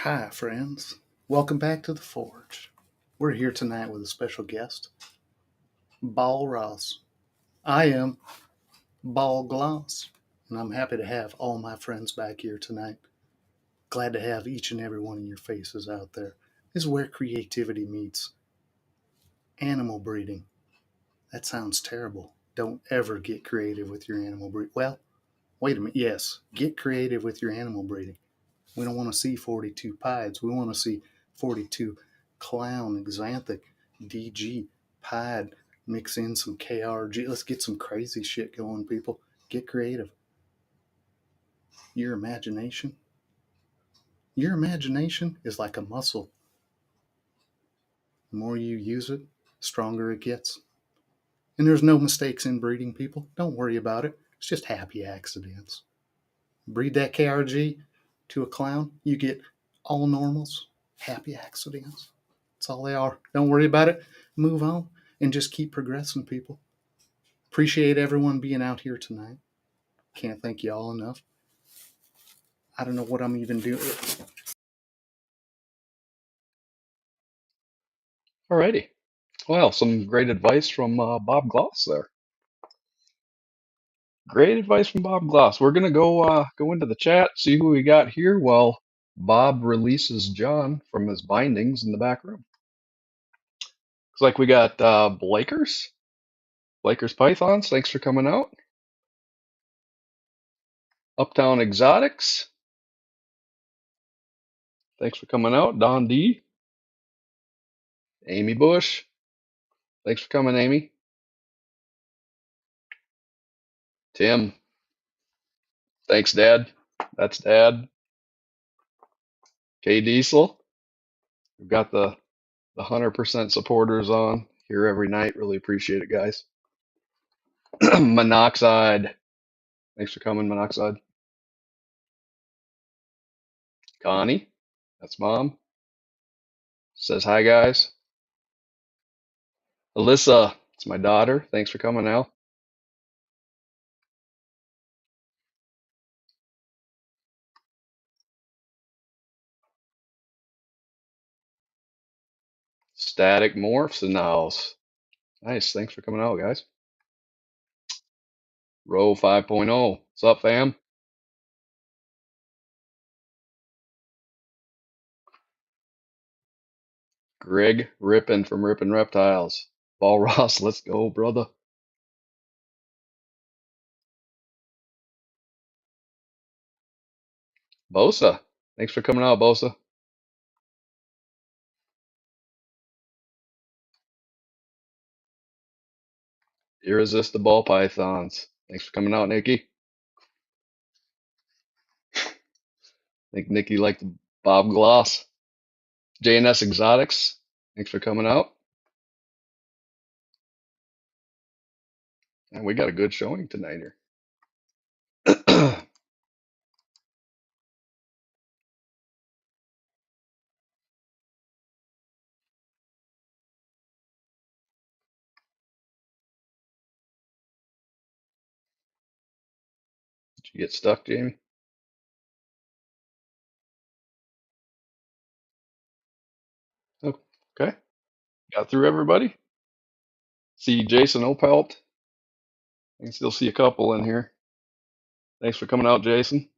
Hi, friends. Welcome back to the Forge. We're here tonight with a special guest, Ball Ross. I am Ball Gloss, and I'm happy to have all my friends back here tonight. Glad to have each and every one of your faces out there. This is where creativity meets animal breeding. That sounds terrible. Don't ever get creative with your animal breeding. Well, wait a minute. Yes, get creative with your animal breeding. We don't want to see 42 pieds. We want to see 42 clown, xanthic, DG, pied, mix in some KRG. Let's get some crazy shit going, people. Get creative. Your imagination. Your imagination is like a muscle. The more you use it, the stronger it gets. And there's no mistakes in breeding, people. Don't worry about it. It's just happy accidents. Breed that KRG to a clown, you get all normals, happy accidents. That's all they are. Don't worry about it. Move on and just keep progressing, people. Appreciate everyone being out here tonight. Can't thank you all enough. I don't know what I'm even doing. Alrighty. Well, some great advice from Bob Gloss there. Great advice from Bob Gloss. We're gonna go into the chat, see who we got here while Bob releases John from his bindings in the back room. Looks like we got Blakers Pythons. Thanks for coming out. Uptown Exotics. Thanks for coming out. Don D. Amy Bush. Thanks for coming, Amy. Tim. Thanks, Dad. That's Dad. K Diesel. We've got the 100% supporters on here every night. Really appreciate it, guys. Monoxide. Thanks for coming, Monoxide. Connie. That's Mom. Says hi, guys. Alyssa. It's my daughter. Thanks for coming, Al. Static Morphs in the house. Nice. Thanks for coming out, guys. Row 5.0. What's up, fam? Greg Rippin from Rippin Reptiles. Ball Ross, let's go, brother. Bosa. Thanks for coming out, Bosa. Irresistible Pythons. Thanks for coming out, Nikki. I think Nikki liked the Bob Gloss. JNS Exotics. Thanks for coming out. And we got a good showing tonight here. Did you get stuck, Jamie? Oh, okay. Got through everybody. See Jason Opelt. I can still see a couple in here. Thanks for coming out, Jason.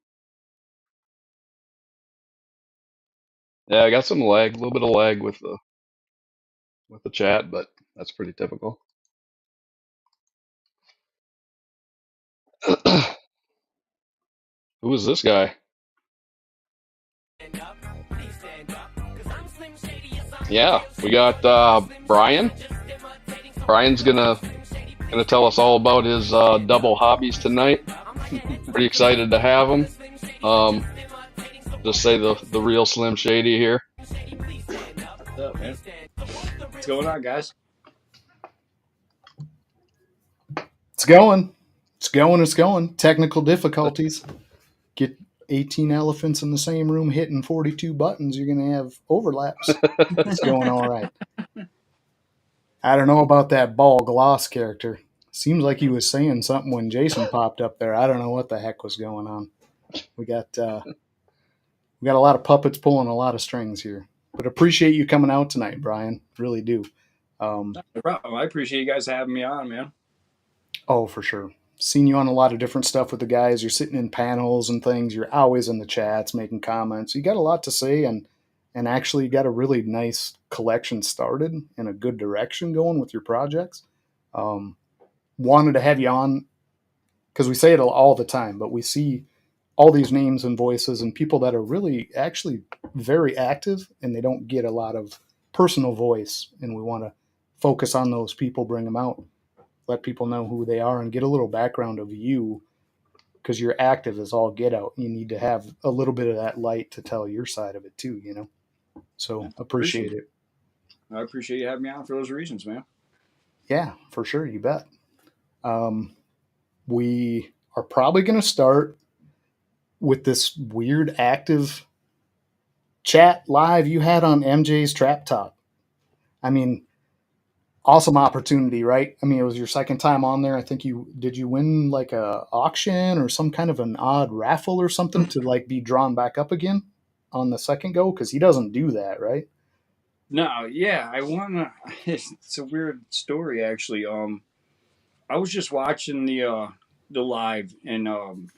Yeah, I got some lag, a little bit of lag with the chat, but that's pretty typical. Who is this guy? Yeah, we got Brian. Brian's gonna tell us all about his double hobbies tonight. Pretty excited to have him. Just say the real Slim Shady here. What's up, man? What's going on, guys? It's going. It's going. It's going. Technical difficulties. Get 18 elephants in the same room hitting 42 buttons. You're going to have overlaps. It's going all right. I don't know about that Ball Gloss character. Seems like he was saying something when Jason popped up there. I don't know what the heck was going on. We got We got a lot of puppets pulling a lot of strings here. But appreciate you coming out tonight, Brian. Really do. Um, No problem. I appreciate you guys having me on, man. oh, for sure. Seen you on a lot of different stuff with the guys. You're sitting in panels and things. You're always in the chats making comments. You got a lot to say, and actually got a really nice collection started in a good direction going with your projects. Um, Wanted to have you on because we say it all the time, but we see all these names and voices and people that are really actually very active and they don't get a lot of personal voice. And we want to focus on those people, bring them out, let people know who they are, and get a little background of you because you're active as all get out. You need to have a little bit of that light to tell your side of it too, you know? So Yeah, appreciate appreciate it. I appreciate you having me on for those reasons, man. Yeah, for sure. You bet. Um, we are probably going to start with this weird active chat live you had on MJ's Trap Talk. I mean, awesome opportunity, right? I mean, it was your second time on there. I think you win like a auction or some kind of an odd raffle or something to like be drawn back up again on the second go because he doesn't do that, right? No, yeah, I wanna. It's a weird story, actually. I was just watching the live, and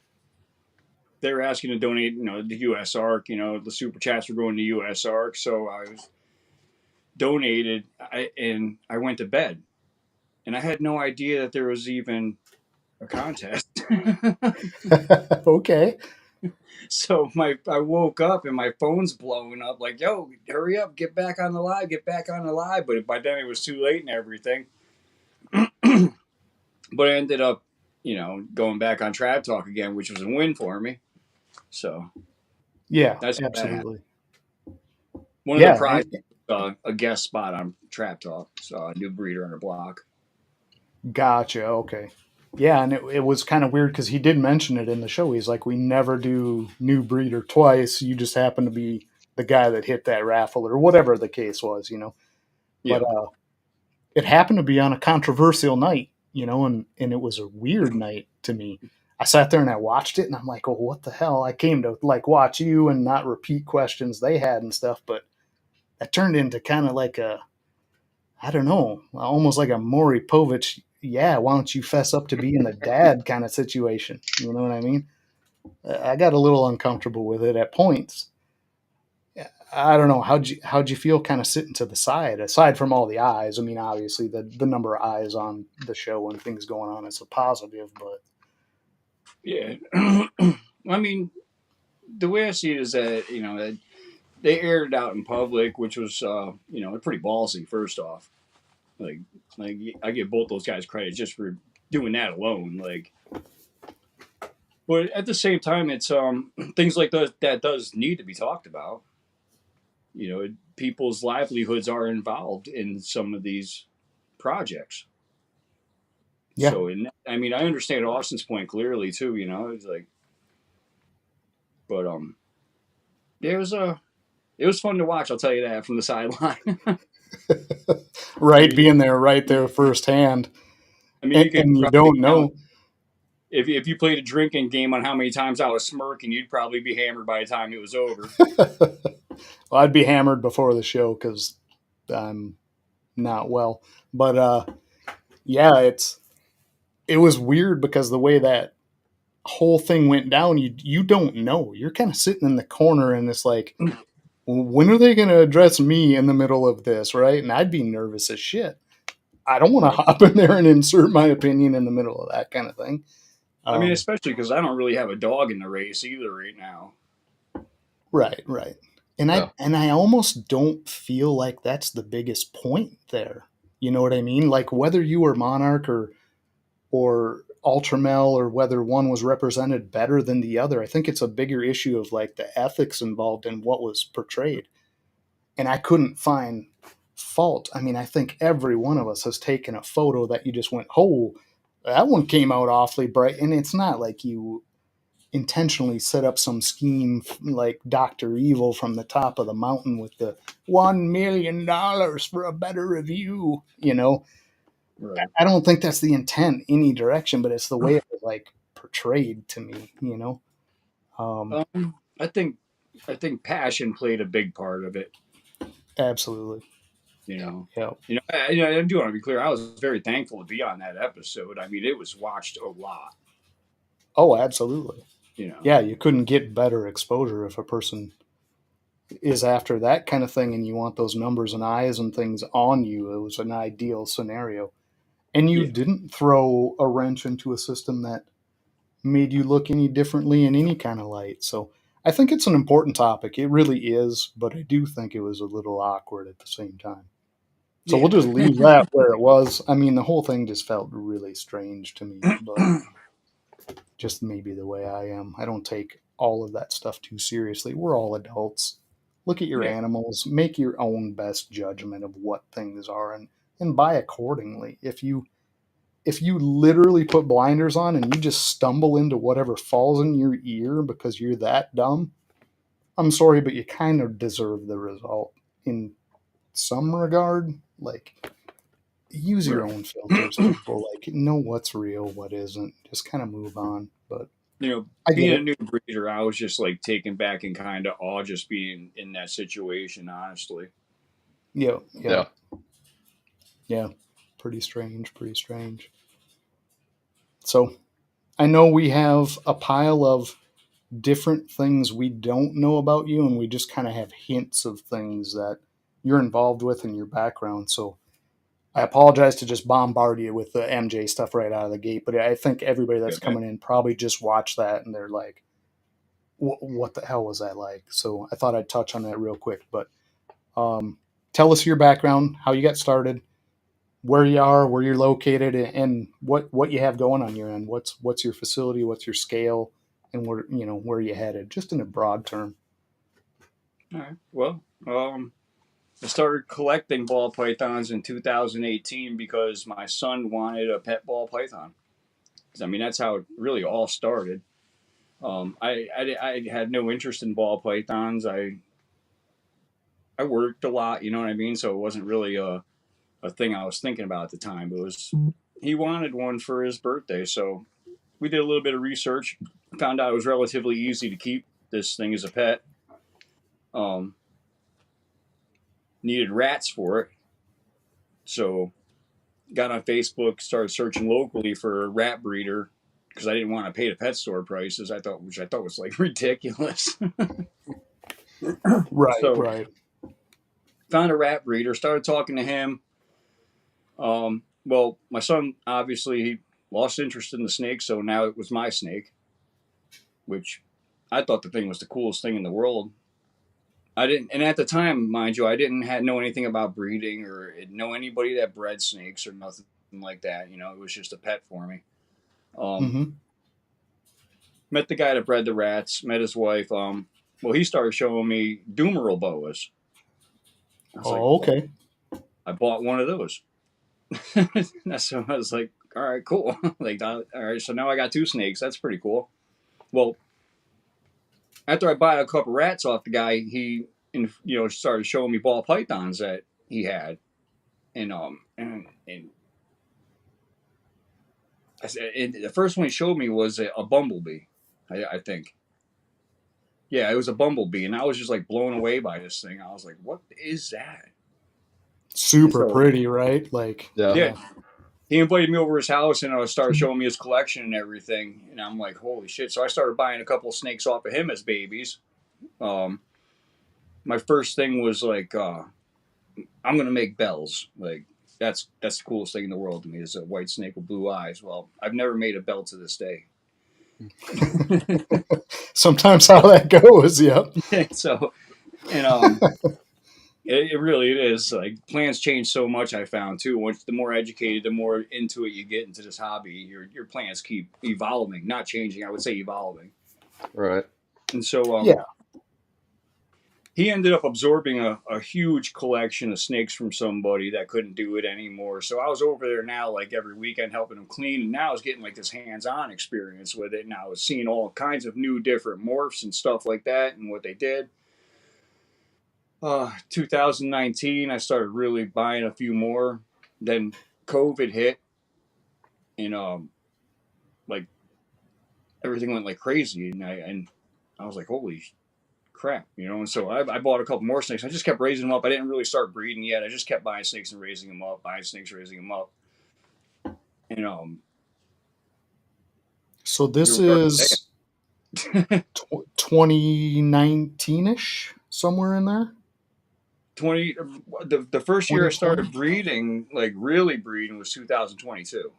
they were asking to donate, the U.S. Ark. The super chats were going to U.S. Ark, so I was donated, and I went to bed, and I had no idea that there was even a contest. Okay. So I woke up and my phone's blowing up like, yo, hurry up, get back on the live, get back on the live. But by then it was too late and everything. But I ended up, going back on Trap Talk again, which was a win for me. So Yeah, that's how that happened. absolutely. One of the Yeah, prizes, a guest spot on Trap Talk. So a new breeder on the block. gotcha. Okay. Yeah, and it was kind of weird because he did mention it in the show. He's like, we never do new breeder twice. You just happen to be the guy that hit that raffle or whatever the case was, you know. But Yeah. it happened to be on a controversial night, you know, and it was a weird night to me. I sat there and I watched it and I'm like, oh, what the hell? I came to like watch you and not repeat questions they had and stuff, but that turned into kind of like a, I don't know, almost like a Maury Povich, yeah, why don't you fess up to being the dad kind of situation? You know what I mean? I got a little uncomfortable with it at points. I don't know how'd you feel kind of sitting to the side aside from all the eyes. I mean, obviously the number of eyes on the show and things going on is a positive, but Yeah. I mean, the way I see it is that, they aired it out in public, which was, pretty ballsy, first off. Like, I give both those guys credit just for doing that alone. Like, but at the same time, it's things like that does need to be talked about. People's livelihoods are involved in some of these projects. yeah, So, I mean, I understand Austin's point clearly too. It's like, but yeah, it was fun to watch. I'll tell you that from the sideline. I right, mean, being there right there firsthand, you could and you probably don't count know. if you played a drinking game on how many times I was smirking, you'd probably be hammered by the time it was over. Well, I'd be hammered before the show because I'm not well, but yeah, it was weird because the way that whole thing went down, you don't know. You're kind of sitting in the corner and it's like, when are they going to address me in the middle of this, right? And I'd be nervous as shit. I don't want to Right. hop in there and insert my opinion in the middle of that kind of thing. I mean, Um, especially because I don't really have a dog in the race either right now. right, right. And Yeah. I almost don't feel like that's the biggest point there. You know what I mean? Like whether you were Monarch or Ultramel or whether one was represented better than the other. I think it's a bigger issue of like the ethics involved in what was portrayed. And I couldn't find fault. I mean, I think every one of us has taken a photo that you just went, oh, that one came out awfully bright. And it's not like you intentionally set up some scheme like Dr. Evil from the top of the mountain with the $1 million for a better review, you know. Right. I don't think that's the intent any direction, but it's the way it was like portrayed to me, you know. Um, I think I think passion played a big part of it. Absolutely. You know, Yeah. I do want to be clear. I was very thankful to be on that episode. I mean, it was watched a lot. Oh, absolutely. You know, Yeah, you couldn't get better exposure if a person is after that kind of thing and you want those numbers and eyes and things on you. It was an ideal scenario. And you yeah, didn't throw a wrench into a system that made you look any differently in any kind of light. So I think it's an important topic. It really is, but I do think it was a little awkward at the same time. So we'll yeah. just leave that where it was. I mean, the whole thing just felt really strange to me, but just maybe the way I am. I don't take all of that stuff too seriously. We're all adults. Look at your Yeah, animals, make your own best judgment of what things are and buy accordingly. If you literally put blinders on and you just stumble into whatever falls in your ear because you're that dumb, I'm sorry, but you kind of deserve the result in some regard. Like, use your right. own filters, people. Like, know what's real, what isn't. Just kind of move on. But I get Being a it. new breeder, I was just like taken back and kind of awe just being in that situation. Honestly, Yeah, yeah, Yeah. yeah. Pretty strange, pretty strange. So I know we have a pile of different things we don't know about you, and we just kind of have hints of things that you're involved with in your background. So I apologize to just bombard you with the MJ stuff right out of the gate, but I think everybody that's yeah. coming in probably just watched that and they're like, what the hell was that like? So I thought I'd touch on that real quick. But um, tell us your background, how you got started, where you are, where you're located, and what you have going on your end. What's your facility? What's your scale? And where you headed? Just in a broad term. All right. Well, I started collecting ball pythons in 2018 because my son wanted a pet ball python. I mean, that's how it really all started. I had no interest in ball pythons. I worked a lot, you know what I mean? So it wasn't really a thing I was thinking about at the time. It was he wanted one for his birthday, so we did a little bit of research. Found out it was relatively easy to keep this thing as a pet. Um, Needed rats for it, so got on Facebook, started searching locally for a rat breeder because I didn't want to pay the pet store prices. Which I thought was like ridiculous. Right, So right. found a rat breeder, started talking to him. Well, my son obviously he lost interest in the snake, so now it was my snake, which I thought the thing was the coolest thing in the world. I didn't, and at the time, mind you, I didn't know anything about breeding or know anybody that bred snakes or nothing like that. It was just a pet for me. Um, Mm-hmm. Met the guy that bred the rats. Met his wife. Well, he started showing me Doomeril boas. I was like, Oh, well, okay. I bought one of those. So I was like, all right, cool. Like, all right, so now I got two snakes. That's pretty cool. Well, after I bought a couple rats off the guy, he started showing me ball pythons that he had, and the first one he showed me was a bumblebee, I think. Yeah, it was a bumblebee, and I was just like blown away by this thing. I was like, "What is that?" And Super so, pretty, right? Like, Yeah. yeah, yeah. he invited me over his house, and I started showing me his collection and everything. And I'm like, "Holy shit!" So I started buying a couple of snakes off of him as babies. Um, my first thing was like, I'm gonna make bells. Like that's the coolest thing in the world to me is a white snake with blue eyes. Well, I've never made a bell to this day. Sometimes how that goes. Yep. So and it really it is like plans change so much. I found too. Once the more educated, the more into it you get into this hobby, your plans keep evolving, not changing. I would say evolving. Right. And so Yeah. he ended up absorbing a huge collection of snakes from somebody that couldn't do it anymore. So I was over there now like every weekend helping him clean, and now I was getting like this hands-on experience with it. And I was seeing all kinds of new different morphs and stuff like that and what they did. 2019, I started really buying a few more. Then COVID hit, and like everything went like crazy, and I was like, holy crap, And so I bought a couple more snakes. I just kept raising them up. I didn't really start breeding yet. I just kept buying snakes and raising them up, buying snakes, raising them up. And So here this we are is today. 2019-ish, somewhere in there. 20 the first year I 2020? started breeding, like really breeding, was 2022.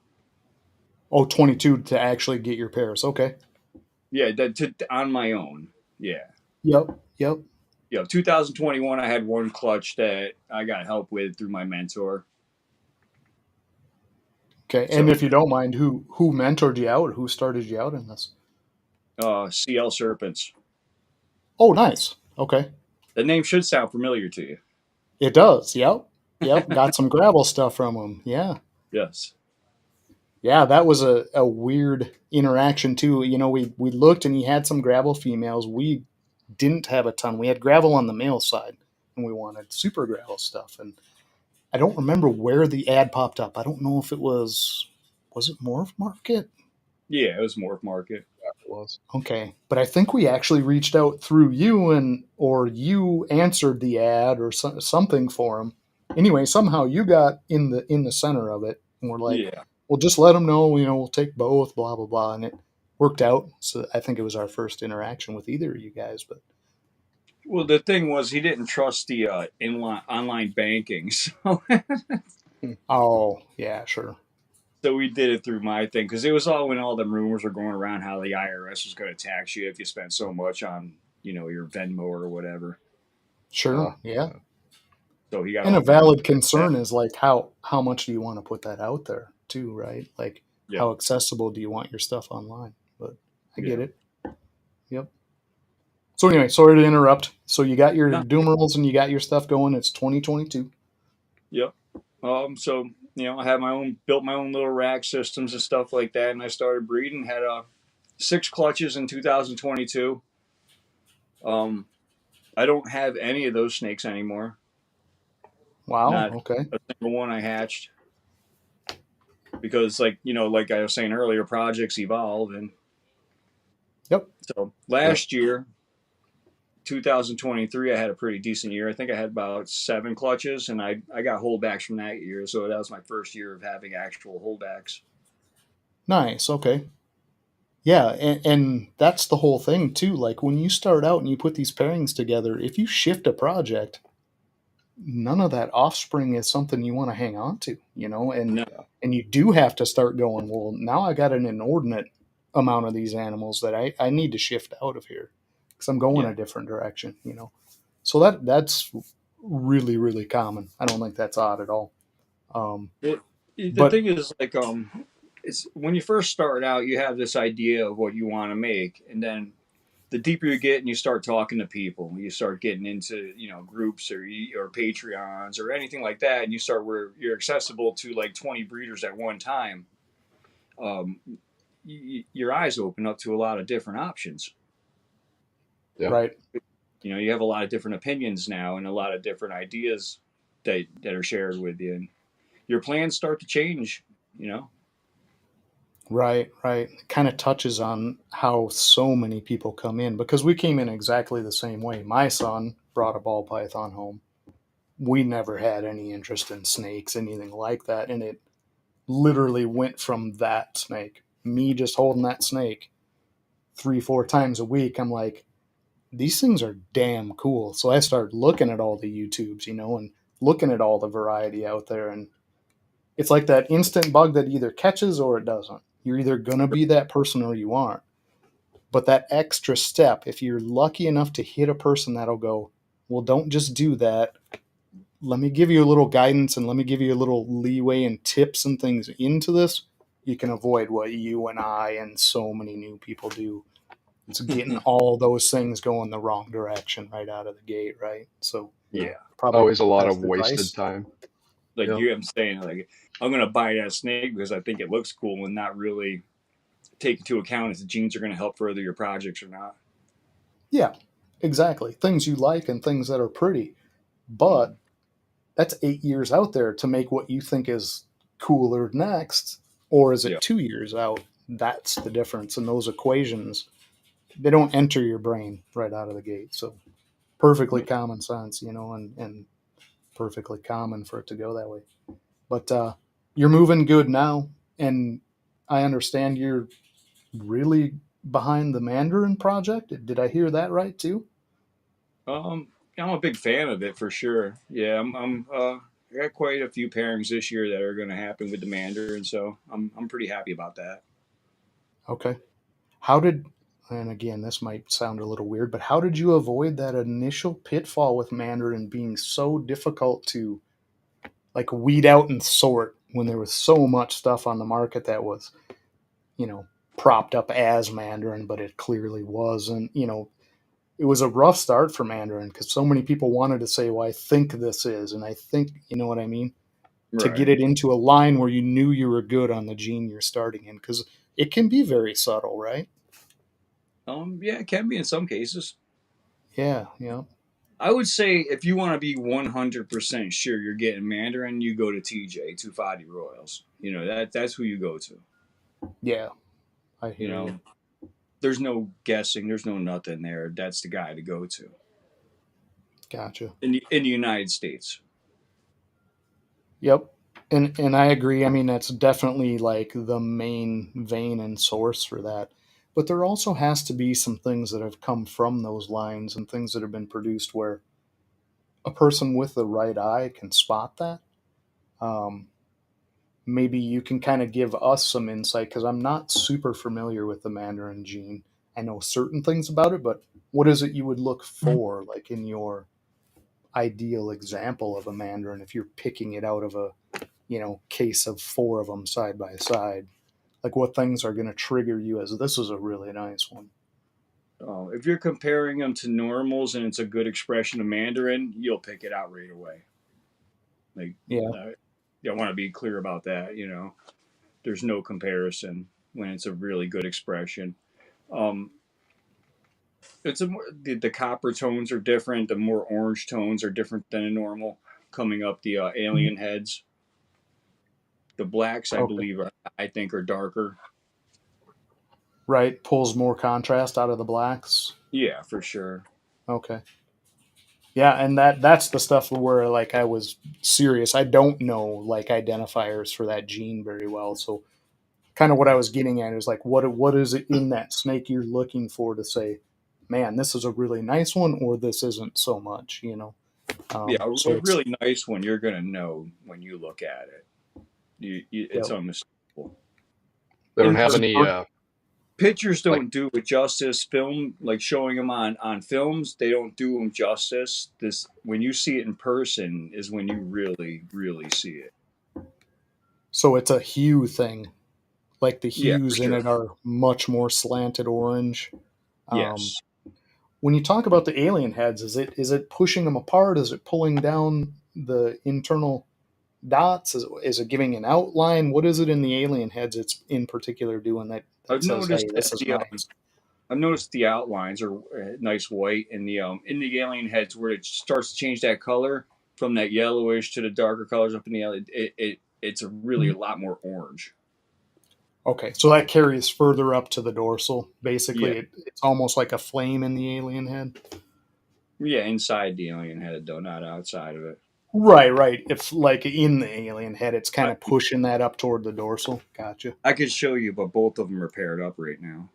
Oh, 22 to actually get your pairs. Okay. Yeah, on my own. Yeah. Yep. 2021 I had one clutch that I got help with through my mentor. Okay. And So if you don't mind, who mentored you out? Who started you out in this? CL Serpents. Oh, nice. Okay. The name should sound familiar to you. It does. Yep. Got some gravel stuff from him. Yeah. Yes. Yeah, that was a weird interaction too. We looked and he had some gravel females. We didn't have a ton. We had gravel on the male side and we wanted super gravel stuff. And I don't remember where the ad popped up. I don't know if it was it Morph Market? Yeah, it was Morph Market. It was. Okay. But I think we actually reached out through you or you answered the ad or something for him. Anyway, somehow you got in the center of it and we're like, Yeah. well, just let them know, we'll take both, blah, blah, blah. And it worked out. So I think it was our first interaction with either of you guys. But Well, the thing was, he didn't trust the online banking, so oh, yeah, sure. so we did it through my thing, because it was all when all the rumors were going around how the IRS was going to tax you if you spent so much on your Venmo or whatever. Sure. Yeah. So he got And all a valid that. concern is like how much do you want to put that out there too, right? Like Yeah. how accessible do you want your stuff online? But I get it. Yep. So anyway, sorry to interrupt. So you got your No. doom rolls and you got your stuff going. It's 2022. Yep. So I had built my own little rack systems and stuff like that, and I started breeding. Had 6 clutches in 2022. I don't have any of those snakes anymore. Wow. Not Okay. a single one I hatched, because like I was saying earlier, projects evolve. And Yep. so last year, 2023, I had a pretty decent year. I think I had about 7 clutches, and I got holdbacks from that year. So that was my first year of having actual holdbacks. Nice. Okay. Yeah, and that's the whole thing too. Like when you start out and you put these pairings together, if you shift a project, none of that offspring is something you want to hang on to, No. and you do have to start going, well, now I got an inordinate amount of these animals that I need to shift out of here because I'm going a different direction. So that's really, really common. I don't think that's odd at all. The But thing is, like, it's when you first start out, you have this idea of what you want to make, and then the deeper you get and you start talking to people, you start getting into groups or Patreons or anything like that, and you start where you're accessible to like 20 breeders at one time. Your eyes open up to a lot of different options. Yeah. Right. You have a lot of different opinions now and a lot of different ideas that are shared with you, and your plans start to change. Right. It kind of touches on how so many people come in because we came in exactly the same way. My son brought a ball python home. We never had any interest in snakes, anything like that. And it literally went from that snake, me just holding that snake 3-4 times a week. I'm like, these things are damn cool. So I started looking at all the YouTubes, and looking at all the variety out there. And it's like that instant bug that either catches or it doesn't. You're either going to be that person or you aren't. But that extra step, if you're lucky enough to hit a person that'll go, well, don't just do that. Let me give you a little guidance and let me give you a little leeway and tips and things into this. You can avoid what you and I and so many new people do. It's getting all those things going the wrong direction right out of the gate, right? So Yeah. probably Always a lot best of wasted advice. time. Like I'm saying, like, I'm gonna buy that snake because I think it looks cool, and not really take into account if the genes are gonna help further your projects or not. Yeah, exactly. Things you like and things that are pretty. But that's 8 years out there to make what you think is cooler next. Or is it 2 years out? That's the difference. And those equations, they don't enter your brain right out of the gate. So perfectly common sense, and perfectly common for it to go that way. But you're moving good now, and I understand you're really behind the Mandarin project. Did I hear that right too? Um, I'm a big fan of it for sure. Yeah, I got quite a few pairings this year that are going to happen with the Mandarin, so I'm pretty happy about that. Okay. How did, and again, this might sound a little weird, but how did you avoid that initial pitfall with Mandarin being so difficult to like weed out and sort when there was so much stuff on the market that was, you know, propped up as Mandarin, but it clearly wasn't, it was a rough start for Mandarin because so many people wanted to say, well, I think this is, and I think, you know what I mean? To get Right. it into a line where you knew you were good on the gene you're starting in because it can be very subtle, right? Yeah, it can be in some cases. Yeah, yeah, I would say if you want to be 100% sure you're getting Mandarin, you go to TJ, Tufati Royals. That's who you go to. yeah. I You hear you. know, there's no guessing, there's no nothing there. That's the guy to go to Gotcha. in the United States. Yep. And I agree. I mean, that's definitely like the main vein and source for that. But there also has to be some things that have come from those lines and things that have been produced where a person with the right eye can spot that. Um, Maybe you can kind of give us some insight because I'm not super familiar with the Mandarin gene. I know certain things about it, but what is it you would look for, like in your ideal example of a Mandarin, if you're picking it out of a case of four of them side by side? Like what things are going to trigger you as this is a really nice one? If you're comparing them to normals and it's a good expression of Mandarin, you'll pick it out right away. Like, Yeah, I want to be clear about that. There's no comparison when it's a really good expression. Um, the copper tones are different. The more orange tones are different than a normal. Coming up the alien heads, the blacks I okay, believe I think are darker. right. Pulls more contrast out of the blacks. Yeah, for sure. Okay. Yeah, and that's the stuff where like I was serious. I don't know like identifiers for that gene very well, so kind of what I was getting at is like what is it in that snake you're looking for to say, man, this is a really nice one, or this isn't so much. Yeah, So a it's really nice one. You're gonna know when you look at it. yeah, It's unmistakable. They don't In have person, any pictures like don't do it justice. Film, like showing them on films, they don't do them justice. This when you see it in person is when you really really see it. so it's a hue thing. Like the Yeah, for hues in sure. it are much more slanted orange. Um, Yes. when you talk about the alien heads, is it pushing them apart? Is it pulling down the internal dots? Is it giving an outline? What is it in the alien heads it's in particular doing that I've says, hey, noticed that this is nice? I've noticed the outlines are nice white, and the alien heads where it starts to change that color from that yellowish to the darker colors up in the alien. It's a really a lot more orange. Okay, so that carries further up to the dorsal. Yeah, Basically, it's almost like a flame in the alien head. yeah, inside the alien head though, not outside of it. Right, right. If like in the alien head, it's kind I, of pushing that up toward the dorsal. Gotcha. I could show you, but both of them are paired up right now.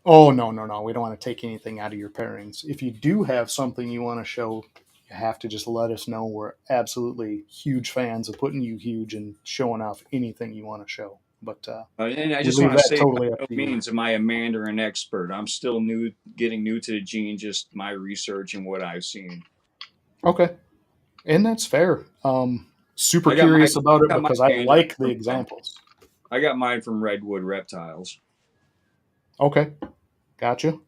Oh no, no, no. We don't want to take anything out of your pairings. If you do have something you want to show, you have to just let us know. We're absolutely huge fans of putting you huge and showing off anything you want to show. But And I we just leave want to that say, by totally up no to you. means am I a Mandarin expert. I'm still getting new to the gene, just my research and what I've seen. Okay, and that's fair. Super I got my curious about it got my because I Mandarin like the from examples. I got mine from Redwood Reptiles. Okay, gotcha.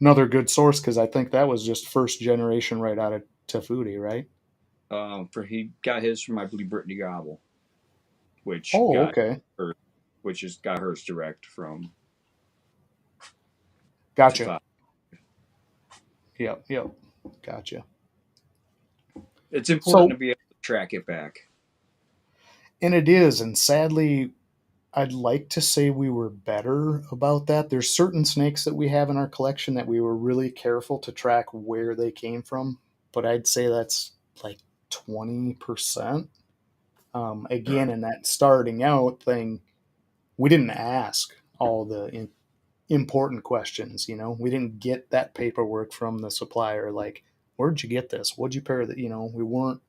Another good source because I think that was just first generation right out of Tafuti, right? For he got his from I believe Brittany Gobble, which Oh, got okay, her, which is got hers direct from gotcha. Tufat. Yep, yep, gotcha. It's important to So, be able to track it back. and it is, and sadly, I'd like to say we were better about that. There's certain snakes that we have in our collection that we were really careful to track where they came from, but I'd say that's like 20%. Again, in that starting out thing, we didn't ask all the important questions. We didn't get that paperwork from the supplier. Like, where'd you get this? What'd you pair that? We weren't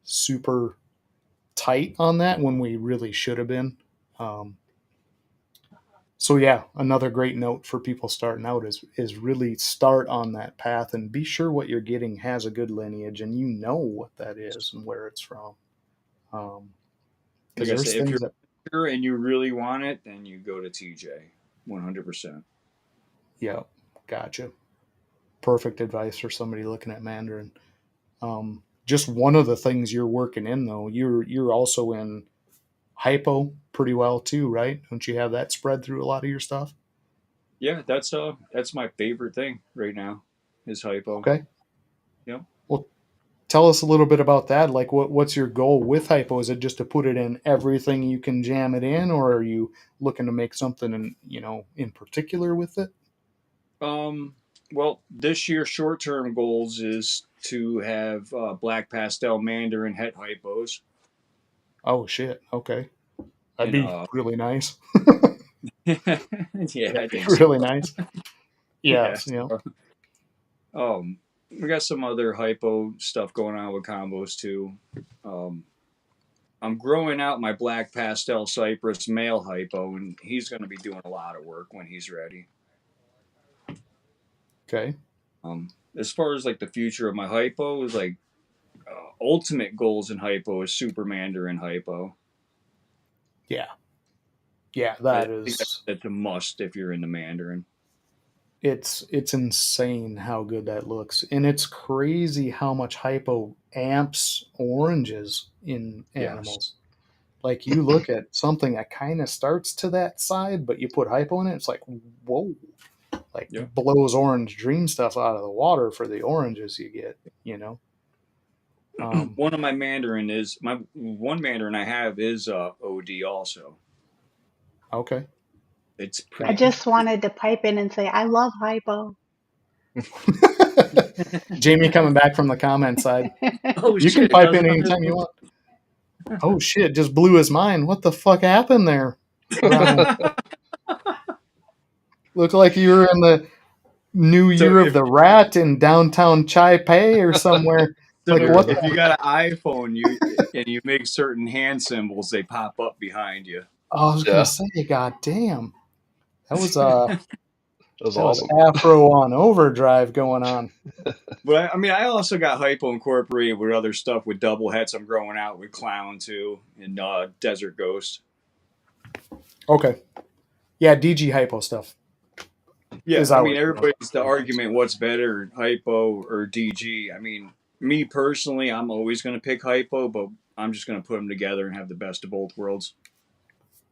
super tight on that when we really should have been. Um, so yeah, another great note for people starting out is really start on that path and be sure what you're getting has a good lineage and what that is and where it's from. Like Because I there's said, if you're things that sure and you really want it, then you go to TJ, 100%. yeah, gotcha. Perfect advice for somebody looking at Mandarin. Just one of the things you're working in though, you're also in hypo pretty well too, right? Don't you have that spread through a lot of your stuff? Yeah, that's my favorite thing right now is hypo. Okay. Yep. Well, tell us a little bit about that. Like, what's your goal with hypo? Is it just to put it in everything you can jam it in, or are you looking to make something in particular with it? Um, well, this year's short-term goals is to have black pastel mandarin het hypos, Oh shit. Okay, that'd and be really nice. yeah, I That'd be think so. really nice. Yeah. Yes. We got some other hypo stuff going on with combos too. Um, I'm growing out my black pastel cypress male hypo, and he's going to be doing a lot of work when he's ready. Okay. As far as like the future of my hypo is like ultimate goals in hypo is super mandarin hypo. Yeah. Yeah. I That think is. that's a must if you're into mandarin. It's insane how good that looks, and it's crazy how much hypo amps oranges in Yes. animals. Like you look at something that kind of starts to that side, but you put hypo in it, it's like whoa, like Yeah. blows orange dream stuff out of the water for the oranges you get. You know. Um, One of my mandarin is my one mandarin I have is OD also. okay. It's I pretty. just wanted to pipe in and say I love hypo. Jamie coming back from the comment side. Oh You can shit! It pipe does in it on this anytime you want. Oh shit! Just blew his mind. What the fuck happened there, Brian? Looked like you were in the New So Year of the Rat in downtown Taipei or somewhere. Like so what? if you got an iPhone, you and you make certain hand symbols, they pop up behind you. I was gonna Yeah, say, God damn, that was that was that was awesome. Afro on overdrive going on. But I mean, I also got hypo incorporated with other stuff with double hets. I'm growing out with clown too and desert ghost. Okay, yeah, DG hypo stuff Yeah, is I mean, always everybody's the argument: what's better, hypo or DG? I mean, me personally, I'm always going to pick hypo, but I'm just going to put them together and have the best of both worlds.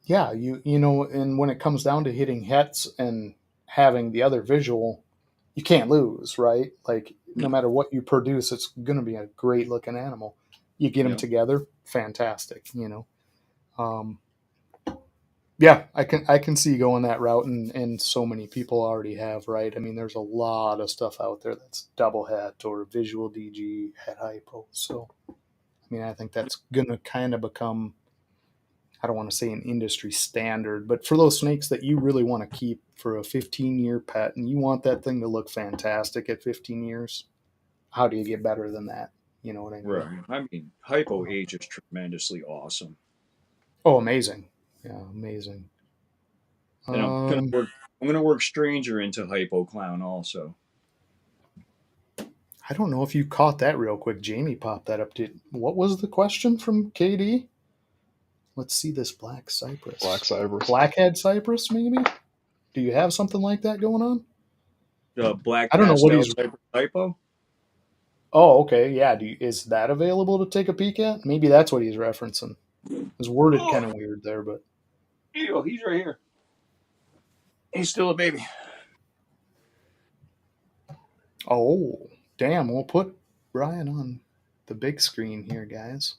yeah. And when it comes down to hitting hets and having the other visual, you can't lose, right? Like no No, matter what you produce, it's gonna be a great looking animal. You get them no, together, fantastic. Um, Yeah, I can see going that route, and so many people already have, right? I mean, there's a lot of stuff out there that's double het or visual DG het hypo. So, I mean, I think that's gonna kind of become, I don't want to say an industry standard, but for those snakes that you really want to keep for a 15-year pet, and you want that thing to look fantastic at 15 years, how do you get better than that? You know what I mean? right. I mean, hypo age is tremendously awesome, Oh, amazing! Yeah, amazing. and Um, I'm gonna work stranger into hypo clown also. I don't know if you caught that real quick. Jamie popped that up. What was the question from KD? Let's see this black Black cypress. Cybers. Blackhead cypress, maybe? Do you have something like that going on? The black I don't know what pastel he's. cypress hypo. Oh, okay. Yeah. Is that available to take a peek at? Maybe that's what he's referencing. It's worded Oh, kind of weird there, but. he's right here. He's still a baby. Oh, damn. We'll put Brian on the big screen here, guys.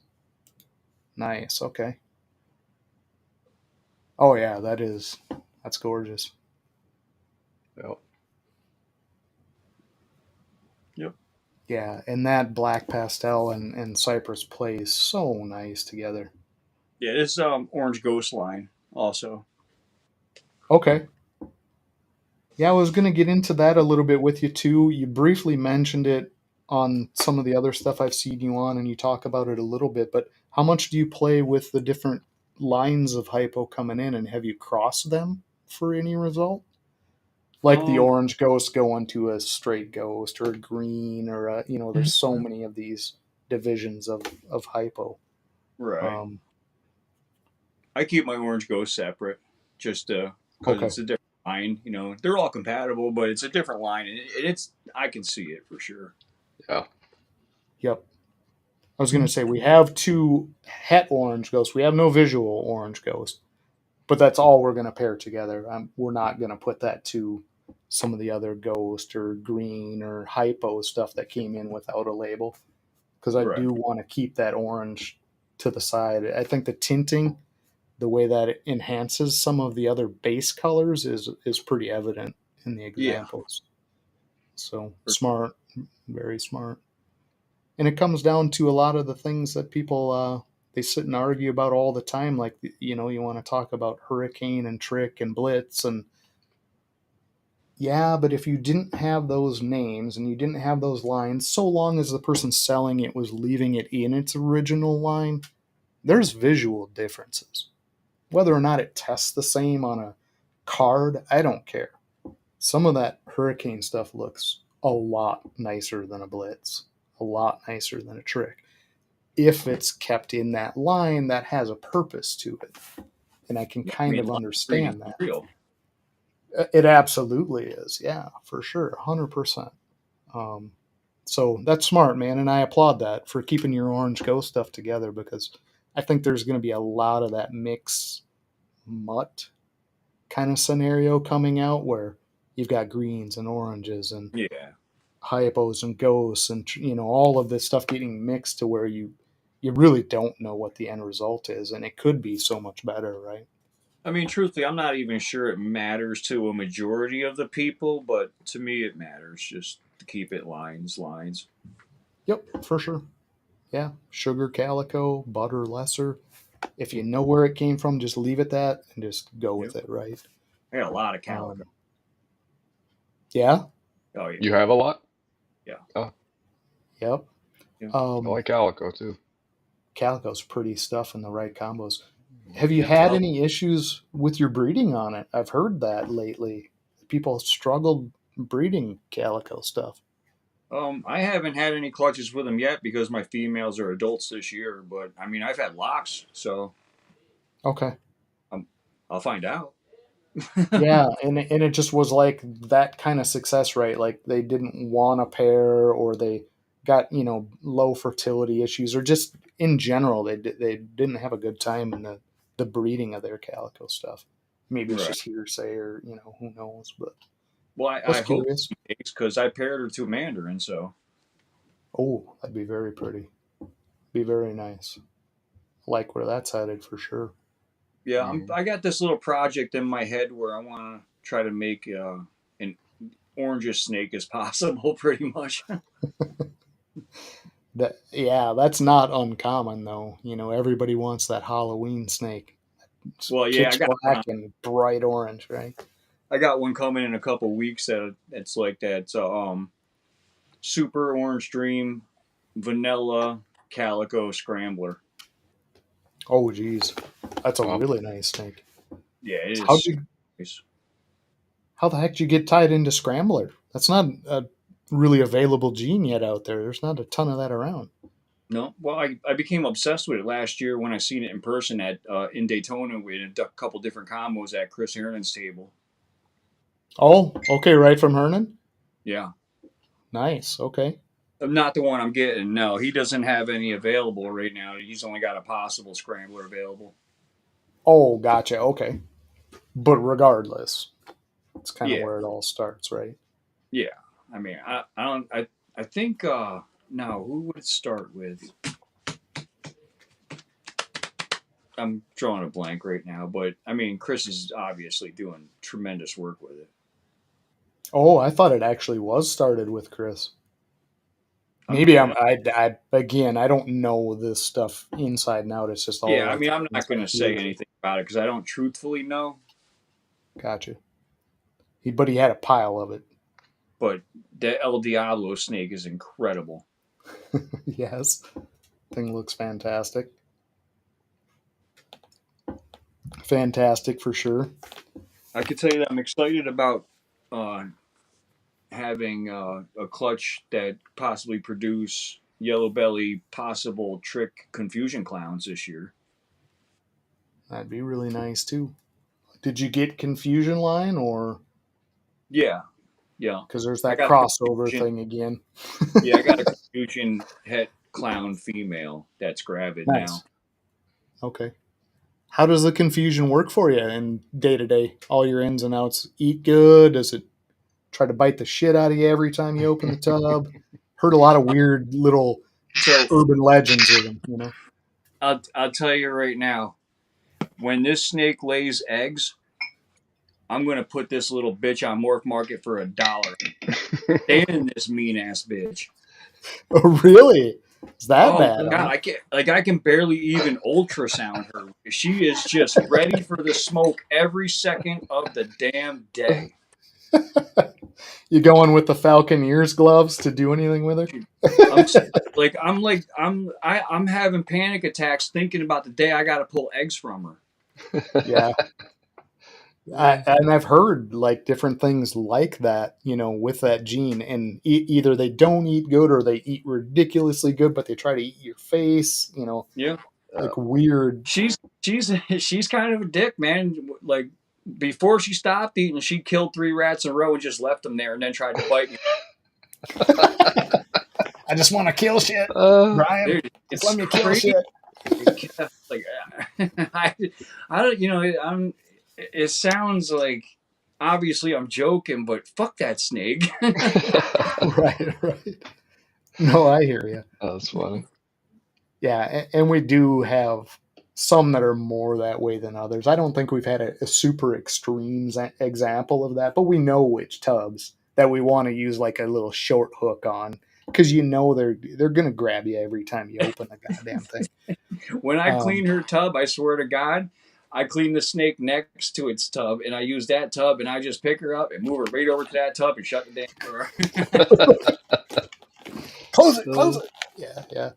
Nice. Okay. Oh yeah, that's gorgeous. Yep. Yep. Yeah, and that black pastel and cypress plays so nice together. Yeah, this orange ghost line also. Okay. Yeah, I was going to get into that a little bit with you too. You briefly mentioned it on some of the other stuff I've seen you on, and you talk about it a little bit. But how much do you play with the different lines of hypo coming in, and have you crossed them for any result? Like the Um, orange ghost going to a straight ghost, or a green, or a, there's so many of these divisions of hypo. right. Um, I keep my orange ghost separate, just because okay. it's a different line. You know, they're all compatible, but it's a different line, and it's I can see it for sure. Yeah. Yep. I was going to say we have two het orange ghosts. We have no visual orange ghost, but that's all we're going to pair together. We're not going to put that to some of the other ghost or green or hypo stuff that came in without a label, because I Right. do want to keep that orange to the side. I think the tinting, the way that it enhances some of the other base colors, is pretty evident in the Yeah. examples. So smart, very smart. And it comes down to a lot of the things that people they sit and argue about all the time. Like, you want to talk about hurricane and trick and blitz, and yeah, but if you didn't have those names and you didn't have those lines, so long as the person selling it was leaving it in its original line, there's visual differences. Whether or not it tests the same on a card, I don't care. Some of that hurricane stuff looks a lot nicer than a blitz, a lot nicer than a trick, if it's kept in that line that has a purpose to it. And I can I kind mean, of line reading understand is that. real. It absolutely is. Yeah, for sure. 100%. Um, so that's smart, man. And I applaud that for keeping your Orange Go stuff together, because I think there's going to be a lot of that mix mutt kind of scenario coming out where you've got greens and oranges and Yeah. hypos and ghosts and all of this stuff getting mixed to where you really don't know what the end result is, and it could be so much better, right? I mean, truthfully, I'm not even sure it matters to a majority of the people, but to me, it matters just to keep it lines, lines. Yep, for sure. Yeah, sugar calico, butter lesser. If you know where it came from, just leave it that and just go Yep. with it, right? I got a lot of calico. um, yeah. Oh yeah. You have a lot? Yeah. Oh, Yep. Yeah. I um, like calico too. Calico's pretty stuff in the right combos. Have you Yeah. had any issues with your breeding on it? I've heard that lately people struggled breeding calico stuff. I haven't had any clutches with them yet because my females are adults this year. But I mean, I've had locks, so Okay. um, I'll find out. Yeah, and it just was like that kind of success rate. Like they didn't want a pair, or they got low fertility issues, or just in general they didn't have a good time in the breeding of their calico stuff. Maybe it's Right. just hearsay, or who knows. But Well, I was I hope curious. because I paired her to Mandarin, so Oh, that'd be very pretty. Be very nice. Like where that's headed for sure. yeah, Mm. I got this little project in my head where I want to try to make an orangest snake as possible, pretty much. That, yeah, that's not uncommon though. Everybody wants that Halloween snake. It's Well, yeah, pitch black and bright orange, right? I got one coming in a couple weeks that it's like that. So, super orange dream, vanilla calico scrambler. Oh, geez, that's a Wow. really nice snake. Yeah, it So is. Nice. how the heck did you get tied into Scrambler? That's not a really available gene yet out there. There's not a ton of that around. No, well, I became obsessed with it last year when I seen it in person at in Daytona with a couple different combos at Chris Herron's table. Oh, okay, right from Hernan. Yeah, Nice. Okay. not the one I'm getting. No, he doesn't have any available right now. He's only got a possible scrambler available. Oh, gotcha. Okay, but regardless, it's kind of Yeah, where it all starts, right? yeah. I mean, I don't I think no. Who would it start with? I'm drawing a blank right now, but I mean, Chris is obviously doing tremendous work with it. Oh, I thought it actually was started with Chris. I Maybe mean, I again, I don't know this stuff inside and out. It's just all yeah, I like mean, I'm not going inside to say hearsay. anything about it because I don't truthfully know. Gotcha. But he had a pile of it. But the El Diablo snake is incredible. Yes. Thing looks fantastic. Fantastic for sure. I can tell you that I'm excited about uh, having a clutch that possibly produce yellow belly possible trick confusion clowns this year. That'd be really nice too. Did you get Confusion Line or Yeah, yeah. because there's I that got a crossover confusion. thing again? Yeah, I got a confusion het clown female that's gravid Nice. now. Okay. How does the confusion work for you in day to day? All your ins and outs eat good? Does it try to bite the shit out of you every time you open the tub? Heard a lot of weird little So urban legends with them, you know? I'll tell you right now, when this snake lays eggs, I'm gonna put this little bitch on Morph Market for $1. Damn this mean ass bitch. Oh, really? Is that Oh bad, god, huh? I can barely even ultrasound her. She is just ready for the smoke every second of the damn day. You going with the Falcon ears gloves to do anything with her? I'm I'm having panic attacks thinking about the day I got to pull eggs from her. Yeah. And I've heard like different things like that, you know, with that gene, and either they don't eat good or they eat ridiculously good, but they try to eat your face, you know, Yeah, like weird. she's she's kind of a dick, man. Like before she stopped eating, she killed 3 rats in a row and just left them there, and then tried to bite me. I just want to kill shit, uh, Brian. Dude, Just let it's me kill crazy. shit. Like I, I don't, I'm. It sounds like obviously I'm joking, but fuck that snake. Right, right. No, I hear you. that's funny. Yeah, and we do have some that are more that way than others. I don't think we've had a super extreme example of that, but we know which tubs that we want to use like a little short hook on because you know they're gonna grab you every time you open the goddamn thing. When I Um, clean her tub, I swear to God, I clean the snake next to its tub, and I use that tub, and I just pick her up and move her right over to that tub and shut the damn door. close it, Uh, close it. Yeah, yeah.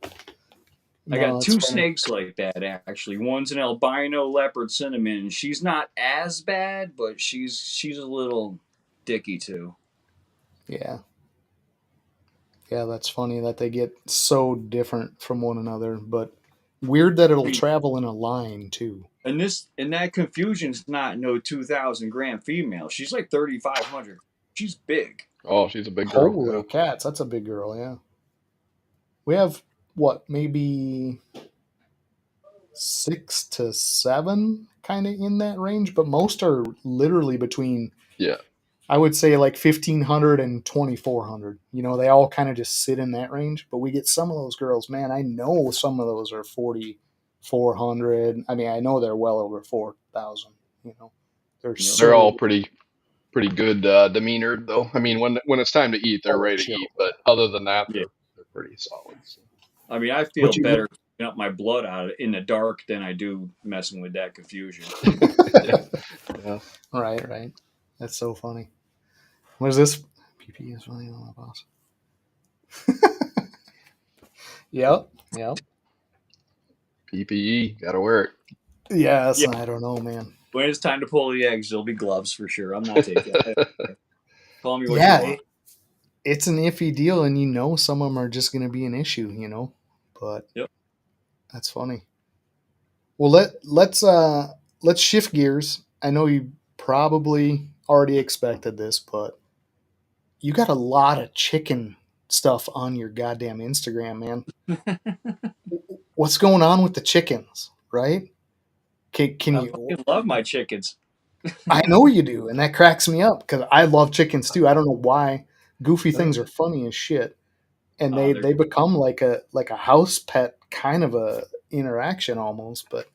I No, got it's 2 funny. snakes like that actually. One's an albino leopard cinnamon. She's not as bad, but she's a little dicky too. Yeah, yeah. That's funny that they get so different from one another, but weird that I it'll mean, travel in a line too. and that confusion's not no 2,000 gram female. She's like 3,500. She's big. oh, she's a big girl. Holy Yeah. cats, that's a big girl. Yeah. We have what, maybe 6 to 7 kind of in that range, but most are literally between, Yeah. I I would say, like 1,500 and 2,400. You know, they all kind of just sit in that range, but we get some of those girls, man. I know some of those are 4,400. I mean, I know they're well over 4,000. You know, they're Yep. They're all so pretty good demeanor though. I mean, when it's time to eat, they're full of ready to chill. eat. But other than that, Yeah. they're pretty solid. So. I mean, I feel What you better cleaning up my blood out in the dark than I do messing with that confusion. Yeah. Yeah. Right, right. That's so funny. What is this? PP is funny, my boss. Yep, yep. PPE, gotta wear it. Yes, Yeah, I don't know, man. when it's time to pull the eggs, there'll be gloves for sure. I'm not taking it. Call me what you Yeah, want. it's an iffy deal, and you know some of them are just going to be an issue, you know. But Yep. that's funny. Well, let's shift gears. I know you probably already expected this, but you got a lot of chicken stuff on your goddamn Instagram, man. What's going on with the chickens, right? Can I you? fucking love my chickens. I know you do, and that cracks me up because I love chickens too. I don't know why. Goofy things are funny as shit, and Oh, they become like a house pet kind of a interaction almost. But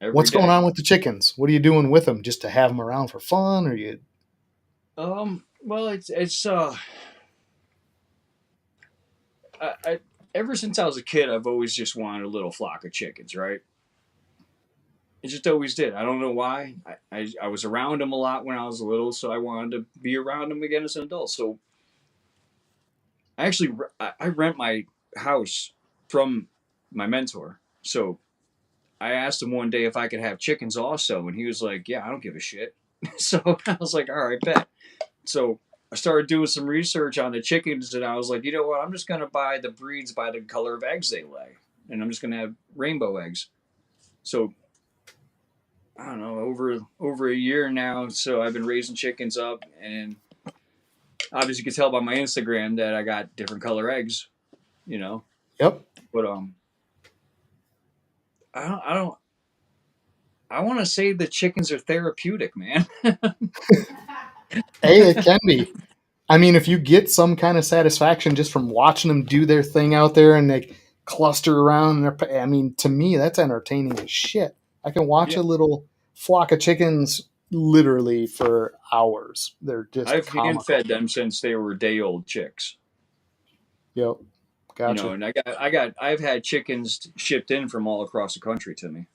every What's going day. on with the chickens? What are you doing with them? Just to have them around for fun, or you? Well, I ever since I was a kid, I've always just wanted a little flock of chickens, right? It just always did. I don't know why. I was around them a lot when I was little, so I wanted to be around them again as an adult. So I actually I rent my house from my mentor. So I asked him one day if I could have chickens also, and he was like, "Yeah, I don't give a shit." So I was like, "All right, bet." So I started doing some research on the chickens, and I was like, you know what? I'm just gonna buy the breeds by the color of eggs they lay, and I'm just gonna have rainbow eggs. So I don't know, over a year now. So I've been raising chickens up, and obviously you can tell by my Instagram that I got different color eggs, you know. Yep. But I don't. I want to say the chickens are therapeutic, man. Hey, it can be. I mean, if you get some kind of satisfaction just from watching them do their thing out there and they cluster around, I mean, to me, that's entertaining as shit. I can watch Yeah, a little flock of chickens literally for hours. They're just I've hand comical. fed them since they were day old chicks. Yep. Gotcha. And I've had chickens shipped in from all across the country to me.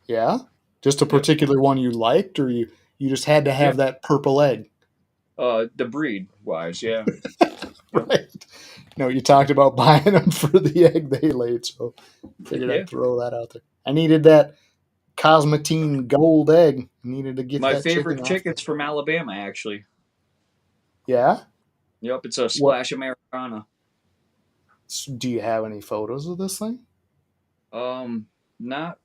Yeah. Just a Yep. particular one you liked, or you just had to Yeah. have that purple egg. The breed wise, yeah. Yep. Right. No, you talked about buying them for the egg they laid, so figured Yeah. I'd throw that out there. I needed that Cosmetine gold egg. I needed to get My that chicken favorite off the. chicken's from Alabama, actually. Yeah. Yep, it's a What Splash Americana. do you have any photos of this thing Not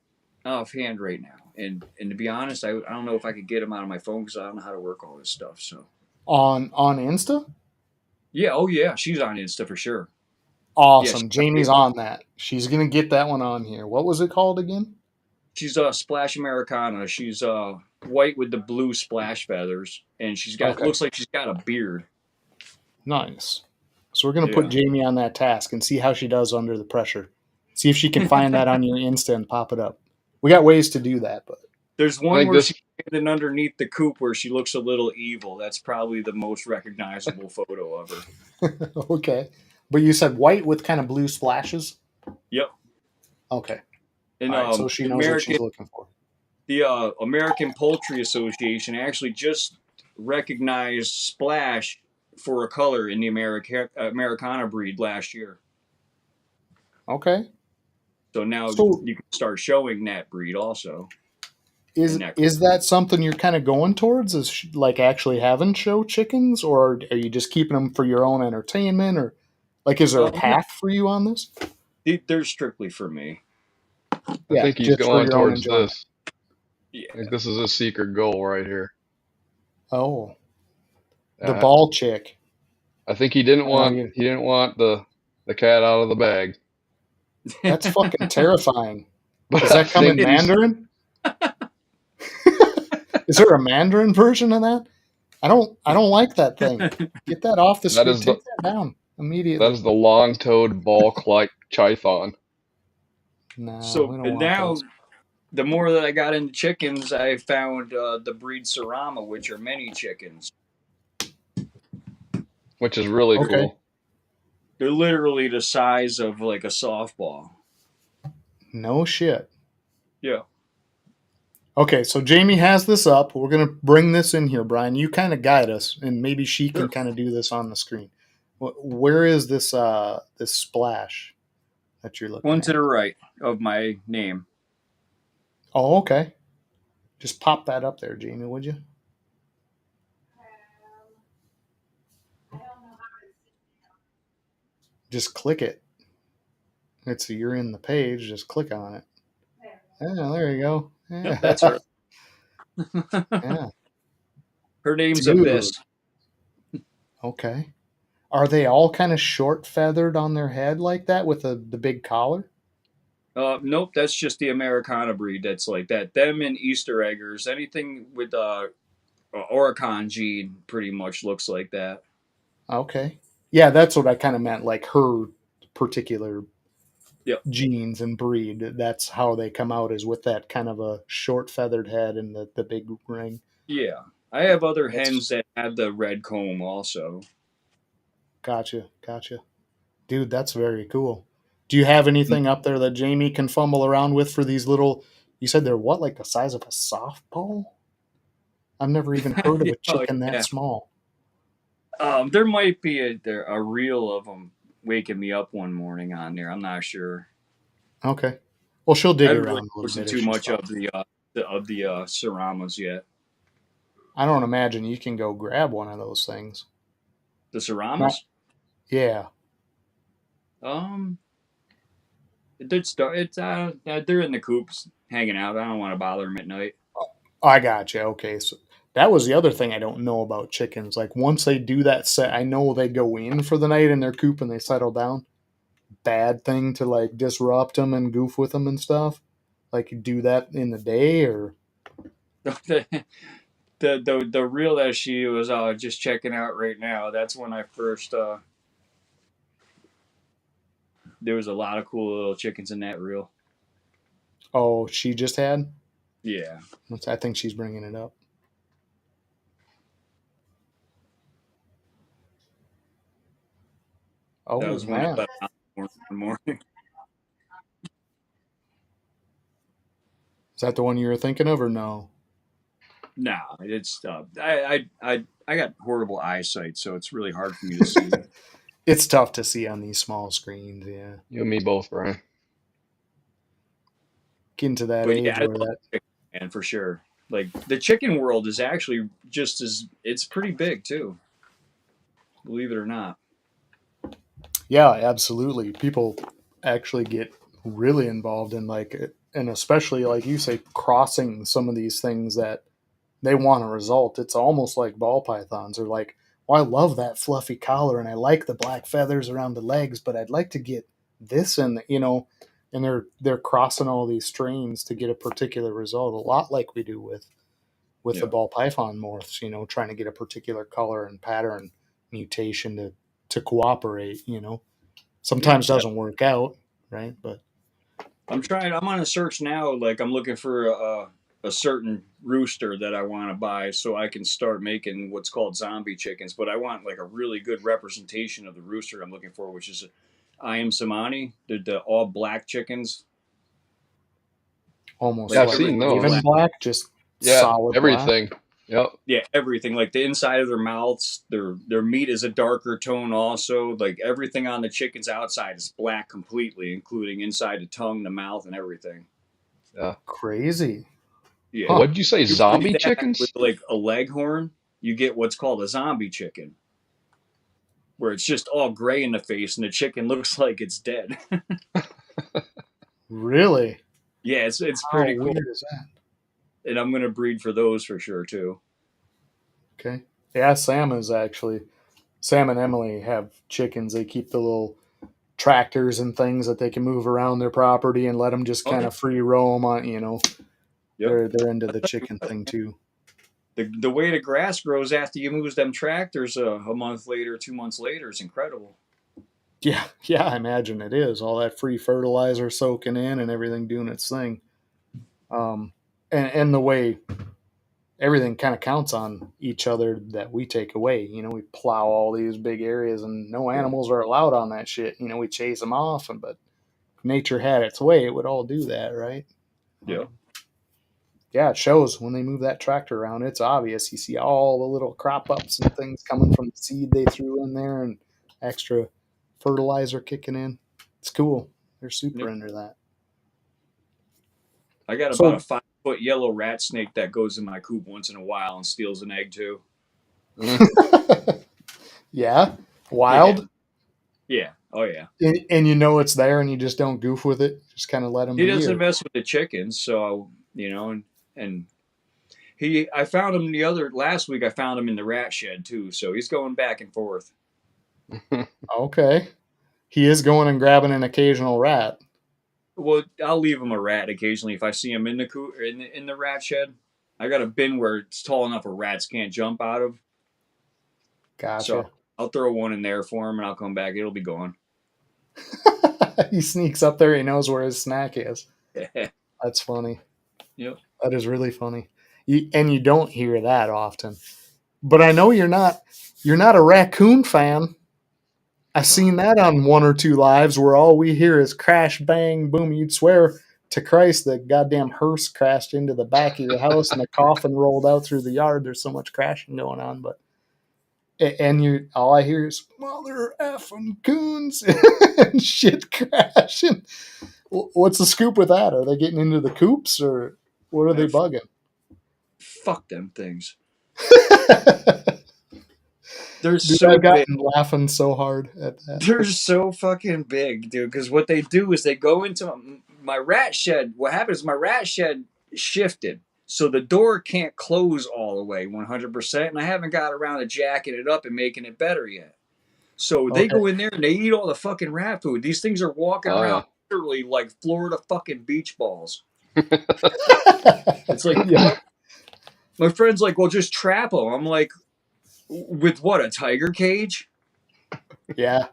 offhand right now. And to be honest, I don't know if I could get them out of my phone because I don't know how to work all this stuff. So on Insta? yeah, oh yeah, she's on Insta for sure. Yeah, Awesome. Jamie's on that. She's gonna get that one on here. What was it called again? she's Splash Americana. She's white with the blue splash feathers, and she's got Okay. looks like she's got a beard. Nice. So we're gonna put Yeah. Jamie on that task and see how she does under the pressure. See if she can find that on your Insta and pop it up. We got ways to do that, but There's I one think where this she's standing underneath the coop where she looks a little evil. That's probably the most recognizable photo of her. okay. But you said white with kind of blue splashes? Yep. Okay. And All right. So she knows what she's looking for. the American Poultry Association actually just recognized Splash for a color in the Americana breed last year. Okay. So now So you can start showing that breed also in is that. is that something you're kind of going towards? Is like actually having show chickens, or are you just keeping them for your own entertainment, or like is there a No, path for you on this? they're strictly for me. I Yeah, think he's just for going your own towards enjoyment. this. I Yeah. think this is a secret goal right here. Oh, the Uh, ball chick. I think No, you, he didn't want the cat out of the bag. that's fucking terrifying. But Does I that come in think he's Mandarin? Is there a Mandarin version of that? I don't like that thing. Get that off the that screen. is the Take that down that immediately. is the long-toed ball-like python. No, So we don't and want now those. the more that I got into chickens, I found the breed Sarama, which are mini chickens. Which is really Okay. cool. They're literally the size of like a softball. No shit. Yeah. Okay, so Jamie has this up. We're gonna bring this in here, Brian. You kind of guide us, and maybe she can Sure. kind of do this on the screen. Where is this splash that you're looking One to at? the right of my name. Oh, okay. Just pop that up there, Jamie, would you? Just click it. You're in the page. Just click on it. Yeah, there you go. Yep, that's her. Yeah, yeah, Her name's Abyss. dude. Okay. Are they all kind of short feathered on their head like that with the big collar? Nope, that's just the Americana breed that's like that. Them and Easter eggers, anything with Oricon gene pretty much looks like that. Okay. Yeah, that's what I kind of meant. Like her particular Yep. genes and breed. That's how they come out, is with that kind of a short feathered head and the big ring. Yeah. I have other That's hens that have the red comb also. gotcha. Dude, that's very cool. Do you have anything up there that Jamie can fumble around with for these little? You said they're what, like the size of a softball? I've never even heard of a Oh chicken that yeah. small. There might be a reel of them waking me up one morning on there. I'm not sure. Okay. Well, she'll I dig haven't really around a little posted bit if too she's much fun. of the Seramas yet. I don't imagine you can go grab one of those things. The Not, Seramas? yeah. Um, they're in the coops hanging out. I don't want to bother them at night. I got you. Okay. So that was the other thing I don't know about chickens. Like once they do that set, I know they go in for the night in their coop and they settle down. Bad thing to like disrupt them and goof with them and stuff. Like you do that in the day or the the reel that she was just checking out right now. That's when I first there was a lot of cool little chickens in that reel. oh, she just had. Yeah, I think she's bringing it up. that Oh was when I man, let them out one morning. is that the one you were thinking of or no? No, it's I got horrible eyesight, so it's really hard for me to see. It's tough to see on these small screens. Yeah, You and me both, Brian. getting to that But yeah, age I where love that. chicken, man, for sure. Like the chicken world is actually just as it's pretty big too, believe it or not. Yeah, absolutely. People actually get really involved in like, and especially like you say, crossing some of these things that they want a result. It's almost like ball pythons are like, well, I love that fluffy collar and I like the black feathers around the legs, but I'd like to get this in, and they're crossing all these strains to get a particular result, a lot like we do with the Yeah, ball python morphs, trying to get a particular color and pattern mutation to cooperate. yeah. Sometimes doesn't work out, right? But I'm trying. I'm on a search now. Like I'm looking for a certain rooster that I want to buy, so I can start making what's called zombie chickens. But I want like a really good representation of the rooster I'm looking for, which is I am Samani. They're the all black chickens, almost Yeah, like I've like seen everything's raven those. black. black, just Yeah, solid black. everything. Yep. Yeah, everything. Like the inside of their mouths, their meat is a darker tone. Also, like everything on the chicken's outside is black completely, including inside the tongue, the mouth, and everything. Yeah. Crazy. Yeah. Huh. What'd you say? You mix Zombie that with chickens? like a leghorn, you get what's called a zombie chicken, where it's just all gray in the face and the chicken looks like it's dead. Really? Yeah, it's How pretty cool, weird is that? and I'm gonna breed for those for sure too. Okay. Yeah, Sam and Emily have chickens. They keep the little tractors and things that they can move around their property and let them just Oh kind yeah, of free roam on. yep. They're into the chicken thing too. The way the grass grows after you move them tractors a month later, 2 months later is incredible. Yeah, yeah, I imagine it is. All that free fertilizer soaking in and everything doing its thing. Um, and the way everything kind of counts on each other that we take away. We plow all these big areas and no Yeah, animals are allowed on that shit. We chase them off, but if nature had its way, it would all do that, right? yeah. Yeah, it shows when they move that tractor around. It's obvious. You see all the little crop ups and things coming from the seed they threw in there and extra fertilizer kicking in. It's cool. They're super Yep. into that. I got about a So, 5 foot yellow rat snake that goes in my coop once in a while and steals an egg too. Mm. yeah, Yeah, wild. yeah, oh yeah. And it's there and you just don't goof with it. Just kind of let them He be. doesn't Or, mess with the chickens, so and I found him the other last week. I found him in the rat shed too, so he's going back and forth. okay. He is going and grabbing an occasional rat. Well, I'll leave him a rat occasionally if I see him in the coop or in the rat shed. I got a bin where it's tall enough where rats can't jump out of, so Gotcha. I'll throw one in there for him, and I'll come back. It'll be gone. He sneaks up there. He knows where his snack is. That's funny. Yep. That is really funny. And you don't hear that often. But I know you're not a raccoon fan. I've seen that on one or two lives where all we hear is crash, bang, boom. You'd swear to Christ the goddamn hearse crashed into the back of your house and the coffin rolled out through the yard. There's so much crashing going on, but and all I hear is mother effing coons and shit crashing. What's the scoop with that? Are they getting into the coops or what are they bugging? Fuck them things. They're Dude, so I've big. gotten laughing so hard at that. They're so fucking big, dude. Because what they do is they go into my rat shed. What happens is my rat shed shifted. So the door can't close all the way 100%. And I haven't got around to jacking it up and making it better yet. So they go in there and they eat all the fucking rat food. These things are walking around literally like Florida fucking beach balls. It's like, what? My friend's like, well, just trap them. I'm like, with what, a tiger cage? Yeah.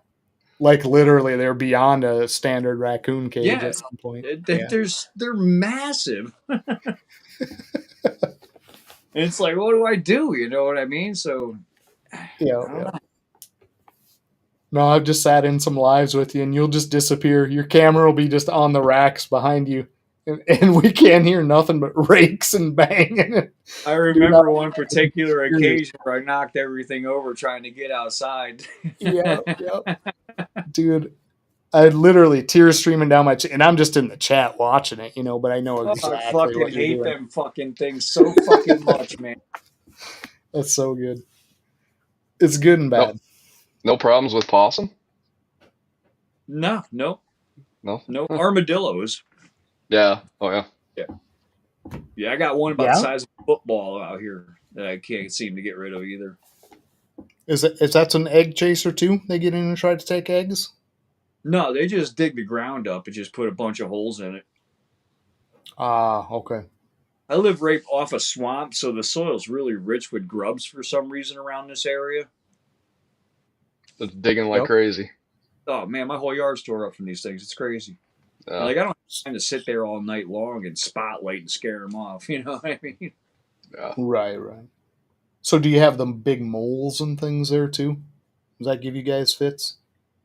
Like literally they're beyond a standard raccoon cage at some point. They're massive. And it's like, what do I do? You know what I mean? So yeah. No, I've just sat in some lives with you and you'll just disappear. Your camera will be just on the racks behind you. And we can't hear nothing but rakes and banging. I remember one particular occasion where I knocked everything over trying to get outside. Yep. Dude, I literally tears streaming down my and I'm just in the chat watching it, but I know exactly I fucking what you're hate doing. them fucking things so fucking much, man. That's so good. It's good and bad. No problems with possum? No. No armadillos. Yeah. Oh, yeah. Yeah, I got one about the size of a football out here that I can't seem to get rid of either. Is that an egg chaser too? They get in and try to take eggs? No, they just dig the ground up and just put a bunch of holes in it. Ah, okay. I live right off a swamp, so the soil's really rich with grubs for some reason around this area. It's digging like crazy. Oh, man, my whole yard's tore up from these things. It's crazy. Like, I don't have time to sit there all night long and spotlight and scare them off. You know what I mean? Yeah. Right. So do you have them big moles and things there too? Does that give you guys fits?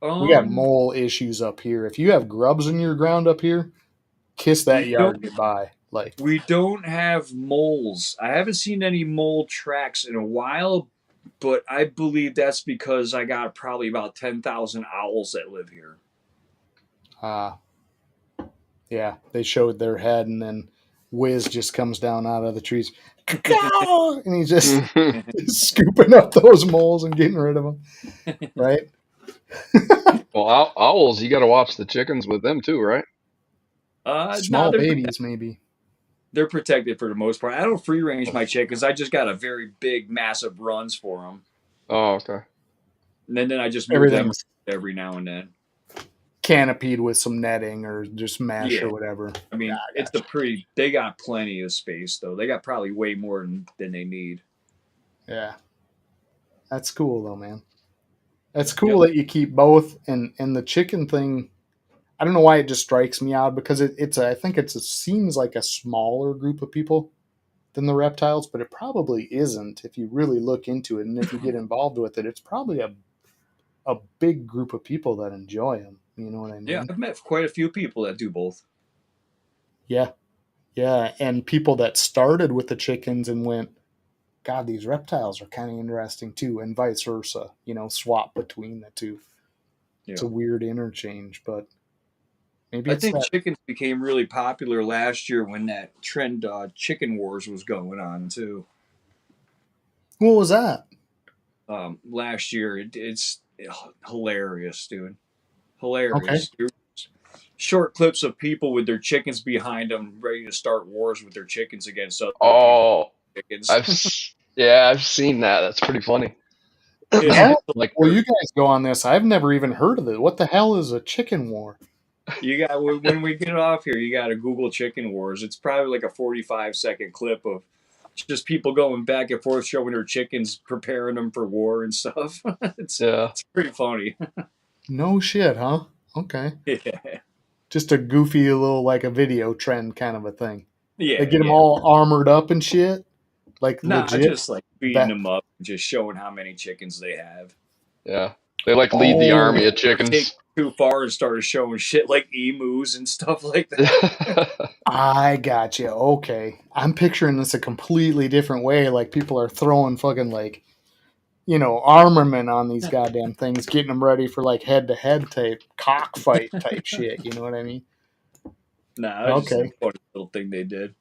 We got mole issues up here. If you have grubs in your ground up here, kiss that yard goodbye. Like, we don't have moles. I haven't seen any mole tracks in a while, but I believe that's because I got probably about 10,000 owls that live here. Yeah, they showed their head, and then Wiz just comes down out of the trees, and he's just scooping up those moles and getting rid of them. Right? Well, owls, you got to watch the chickens with them too, right? Small babies, maybe. They're protected for the most part. I don't free range my chickens. I just got a very big, massive runs for them. Oh, okay. And then I just move them every now and then. Canopied with some netting or just mesh or whatever. I mean, they got plenty of space though. They got probably way more than they need. Yeah. That's cool though, man. That's cool that you keep both and the chicken thing. I don't know why it just strikes me out because I think it seems like a smaller group of people than the reptiles, but it probably isn't if you really look into it and if you get involved with it. It's probably a big group of people that enjoy them. You know what I mean? Yeah, I've met quite a few people that do both. Yeah, and people that started with the chickens and went, God, these reptiles are kind of interesting too, and vice versa. Swap between the two. Yeah. It's a weird interchange, but maybe I think chickens became really popular last year when that trend chicken wars was going on too. What was that? Last year, it's hilarious, dude. Hilarious. Okay. Short clips of people with their chickens behind them, ready to start wars with their chickens against other chickens. I've seen that. That's pretty funny. Yeah. Well, you guys go on this. I've never even heard of it. What the hell is a chicken war? You got when we get off here, you got to Google chicken wars. It's probably like a 45-second clip of just people going back and forth, showing their chickens, preparing them for war and stuff. It's pretty funny. No shit, huh? Okay. Yeah, Just a goofy little, like a video trend kind of a thing. They yeah, get them yeah. all armored up and shit. Like Nah, legit. just like feeding That. them up, just showing how many chickens they have. Yeah. They like lead the Oh, army of Or take chickens. it too far and started showing shit like emus and stuff like that. I got you. Okay. I'm picturing this a completely different way. Like people are throwing fucking like, armament on these goddamn things, getting them ready for like head to head type cockfight type shit. You know what I mean? Nah, it was just a Okay. funny little thing they did.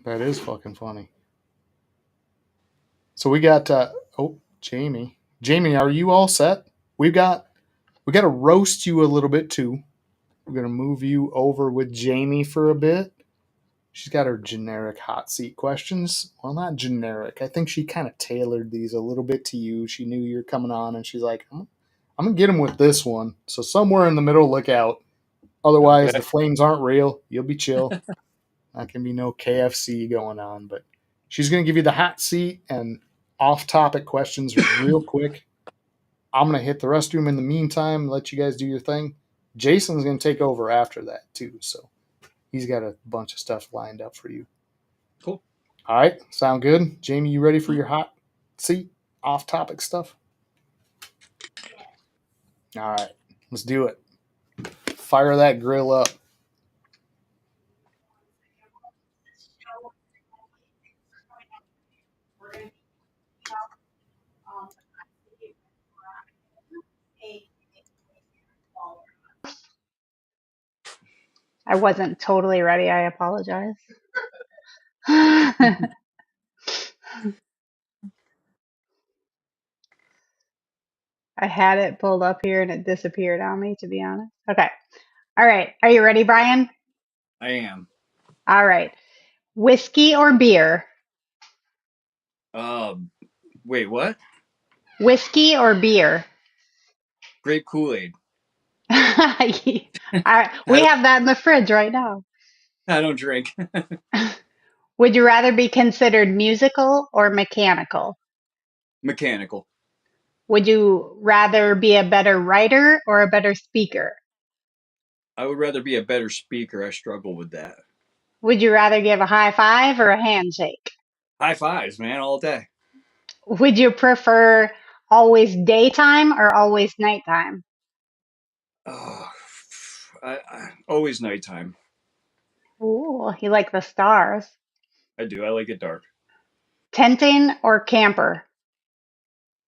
That is fucking funny. So we got Jamie. Jamie, are you all set? We got to roast you a little bit too. We're gonna move you over with Jamie for a bit. She's got her generic hot seat questions. Well, not generic. I think she kind of tailored these a little bit to you. She knew you were coming on, and she's like, I'm gonna get him with this one. So somewhere in the middle, look out. Otherwise, Okay. the flames aren't real. You'll be chill. Not gonna be no KFC going on. But she's gonna give you the hot seat and off-topic questions real quick. I'm gonna hit the restroom in the meantime. Let you guys do your thing. Jason's gonna take over after that too. So he's got a bunch of stuff lined up for you. Cool. All right, sound good? Jamie, you ready for your hot seat off topic stuff? All right, let's do it. Fire that grill up. I wasn't totally ready. I apologize. I had it pulled up here and it disappeared on me, to be honest. Okay. All right. Are you ready, Brian? I am. All right. Whiskey or beer? Wait, what? Whiskey or beer? Grape Kool-Aid. We I have that in the fridge right now. I don't drink. Would you rather be considered musical or mechanical? Mechanical. Would you rather be a better writer or a better speaker? I would rather be a better speaker. I struggle with that. Would you rather give a high five or a handshake? High fives, man, all day. Would you prefer always daytime or always nighttime? Oh, I always nighttime. Ooh, you like the stars. I do. I like it dark. Tenting or camper?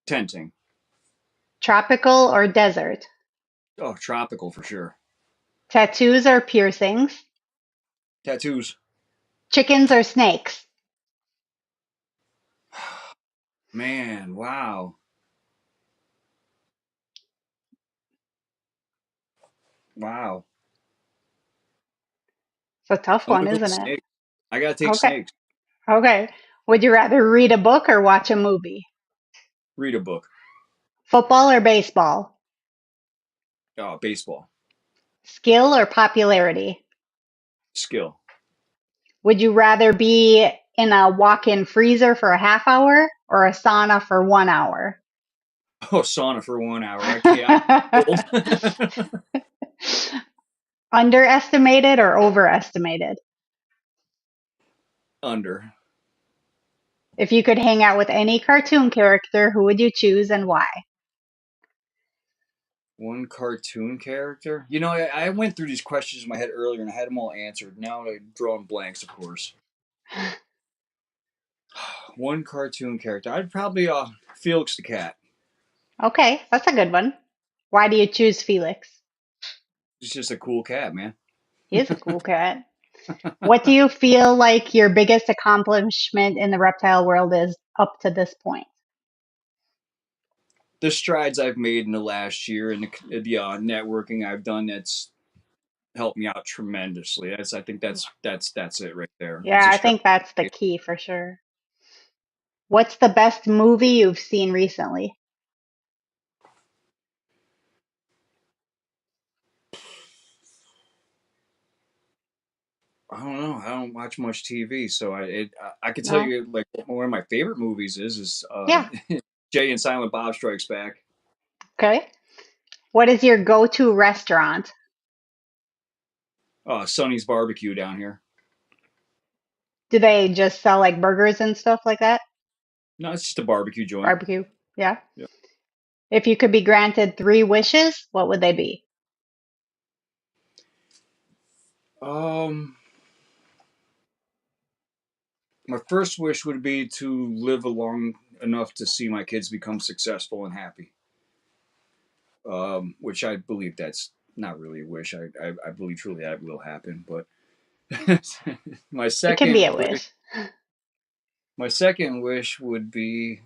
Tenting. Tropical or desert? Oh, tropical for sure. Tattoos or piercings? Tattoos. Chickens or snakes? Man, wow. Wow. It's a tough I'm one, gonna go with isn't it? snakes. I gotta take Okay. snakes. Okay. Would you rather read a book or watch a movie? Read a book. Football or baseball? Oh, baseball. Skill or popularity? Skill. Would you rather be in a walk-in freezer for a half hour or a sauna for 1 hour? Oh, sauna for 1 hour. I can't. I'm old. Underestimated or overestimated? Under. If you could hang out with any cartoon character, who would you choose and why? One cartoon character? I went through these questions in my head earlier and I had them all answered. Now I'm drawing blanks, of course. One cartoon character. I'd probably Felix the cat. Okay, that's a good one. Why do you choose Felix? He's just a cool cat, man. He is a cool cat. What do you feel like your biggest accomplishment in the reptile world is up to this point? The strides I've made in the last year and the networking I've done, that's helped me out tremendously. I think that's it right there. Yeah, It's a I stride. think that's the key for sure. What's the best movie you've seen recently? I don't know. I don't watch much TV, so I could tell No? you like one of my favorite movies is Yeah. Jay and Silent Bob Strikes Back. Okay. What is your go-to restaurant? Sonny's Barbecue down here. Do they just sell like burgers and stuff like that? No, it's just a barbecue joint. Barbecue. Yeah. Yeah. If you could be granted 3 wishes, what would they be? Um, my first wish would be to live long enough to see my kids become successful and happy. Which I believe that's not really a wish. I believe truly that will happen. But my It can be second a wish, wish. my second wish would be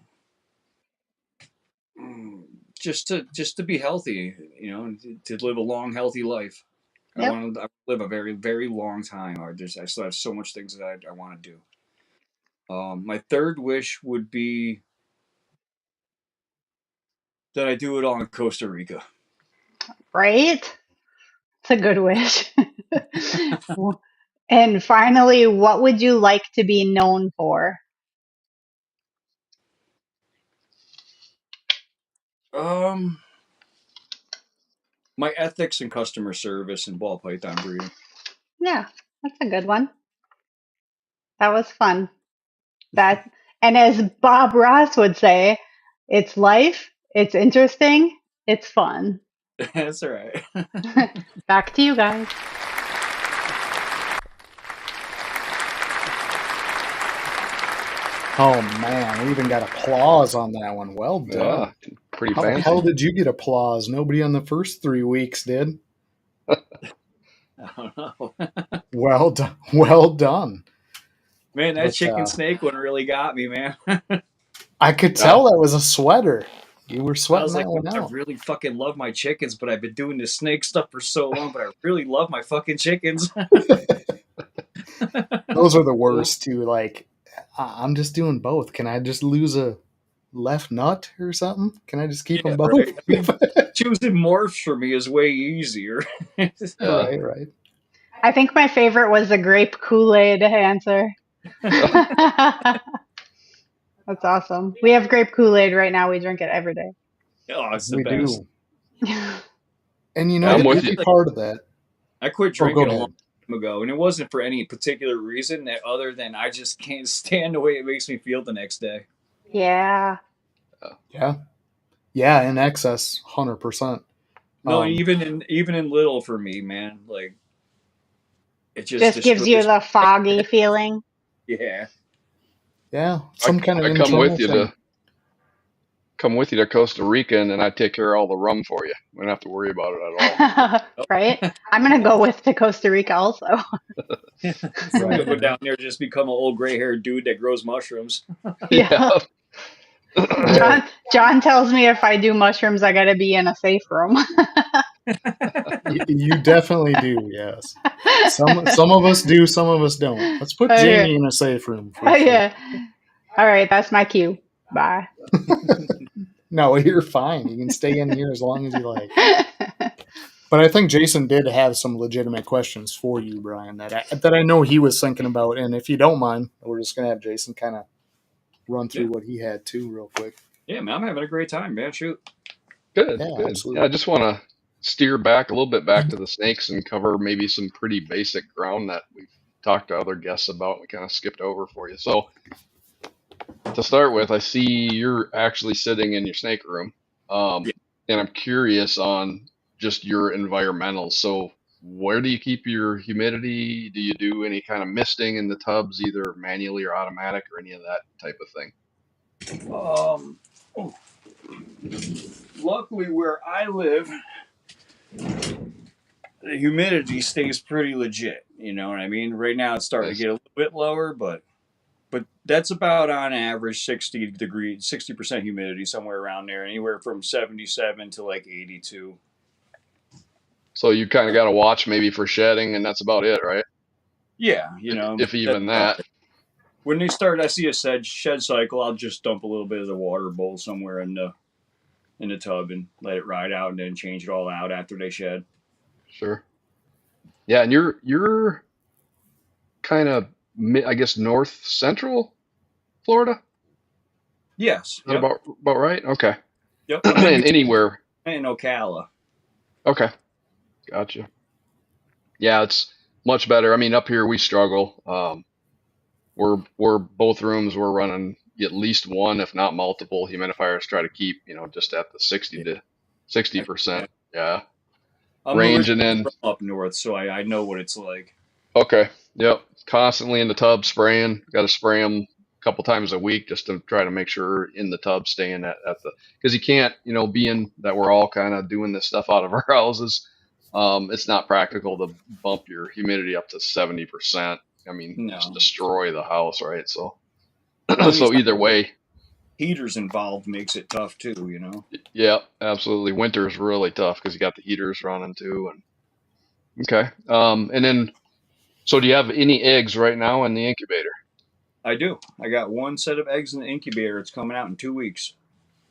mm, just to be healthy. To live a long, healthy life. Yep. I live a very, very long time. I still have so much things that I want to do. My third wish would be that I do it all in Costa Rica. Right? It's a good wish. And finally, what would you like to be known for? Um, my ethics and customer service and ball python breeding. Yeah, that's a good one. That was fun. That and as Bob Ross would say, it's life, it's interesting, it's fun. That's all right. Back to you guys. Oh man, we even got applause on that one. Well done. Yeah, pretty How the fancy. hell did you get applause? Nobody on the first 3 weeks did. I don't know. Well done. Well done. Man, that But, chicken snake one really got me, man. I could tell that was a sweater. You were I sweating was that like, one I out. really fucking love my chickens, but I've been doing this snake stuff for so long, but I really love my fucking chickens. Those are the worst too. Like, I'm just doing both. Can I just lose a left nut or something? Can I just keep them both? Right. I mean, choosing morphs for me is way easier. Yeah. Right. I think my favorite was the grape Kool-Aid answer. That's awesome. We have grape Kool-Aid right now. We drink it every day. Oh, it's the We best. do. And you Yeah, know, I'm the with beauty you. part of that. I quit Oh, go drinking a long ahead. time ago, and it wasn't for any particular reason that other than I just can't stand the way it makes me feel the next day. Yeah. Yeah, in excess, 100%. No, Um, even in little for me, man, like it just Just gives you destroys. the foggy feeling. Yeah, yeah, some kind of I internal thing. come with you to Costa Rica, and then I take care of all the rum for you. We don't have to worry about it at all. Right? I'm going to go with to Costa Rica also. I'm gonna go down there just become an old gray-haired dude that grows mushrooms. Yeah. Hey, John tells me if I do mushrooms, I got to be in a safe room. you definitely do. Yes. Some of us do. Some of us don't. Let's put Okay. Jamie in a safe room for sure. Yeah. All right. That's my cue. Bye. No, you're fine. You can stay in here as long as you like. But I think Jason did have some legitimate questions for you, Brian, that I know he was thinking about. And if you don't mind, we're just gonna have Jason kind of run through what he had too, real quick. Yeah, man, I'm having a great time, man. Shoot. Good, Yeah, good. absolutely. Yeah, I just want to steer back a little bit back to the snakes and cover maybe some pretty basic ground that we've talked to other guests about. We kind of skipped over for you. So to start with, I see you're actually sitting in your snake room, Yeah. and I'm curious on just your environmentals. So where do you keep your humidity? Do you do any kind of misting in the tubs, either manually or automatic, or any of that type of thing? Oh, luckily where I live, the humidity stays pretty legit. You know what I mean? Right now it's starting to Nice. get a little bit lower, but that's about on average 60% humidity, somewhere around there, anywhere from 77 to like 82. So you kind of got to watch maybe for shedding, and that's about it, right? Yeah, If that's even about that. it. When they start, I see a shed cycle. I'll just dump a little bit of the water bowl somewhere in the tub and let it ride out, and then change it all out after they shed. Sure. Yeah, and you're kind of I guess north central Florida. Yes. Is that Yep. about right? Okay. Yep. I'm in And between anywhere. and Ocala. Okay, gotcha. Yeah, it's much better. I mean, up here we struggle. We're both rooms we're running at least one, if not multiple humidifiers. Try to keep just at the 60 to I feel 60%. that. Yeah, I'm range, and originally then from up north, so I know what it's like. okay, yep, constantly in the tub spraying. Got to spray them a couple times a week just to try to make sure in the tub staying at the because you can't being that we're all kind of doing this stuff out of our houses. It's not practical to bump your humidity up to 70%. I mean, just No. destroy the house, right? So, Well, so either way, heaters involved makes it tough too, you know. yeah, absolutely. Winter is really tough because you got the heaters running too. And okay, and then so do you have any eggs right now in the incubator? I do. I got one set of eggs in the incubator. It's coming out in 2 weeks.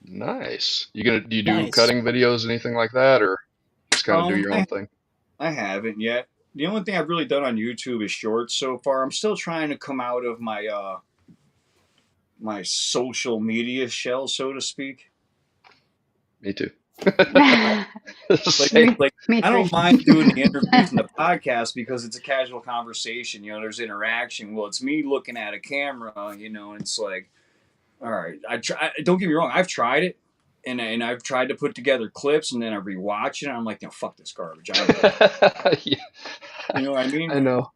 Nice. Do you do Nice. cutting videos, anything like that, or just kind of do your own I thing? I haven't yet. The only thing I've really done on YouTube is shorts so far. I'm still trying to come out of my social media shell, so to speak. Me too. Like Same. like Me I too. don't mind doing the interviews and the podcast because it's a casual conversation. There's interaction. Well, it's me looking at a camera. And it's like, all right. I try. Don't get me wrong. I've tried it, and I've tried to put together clips, and then I rewatch it, and I'm like, no, fuck this garbage. I don't know. Yeah, You know what I mean? I know.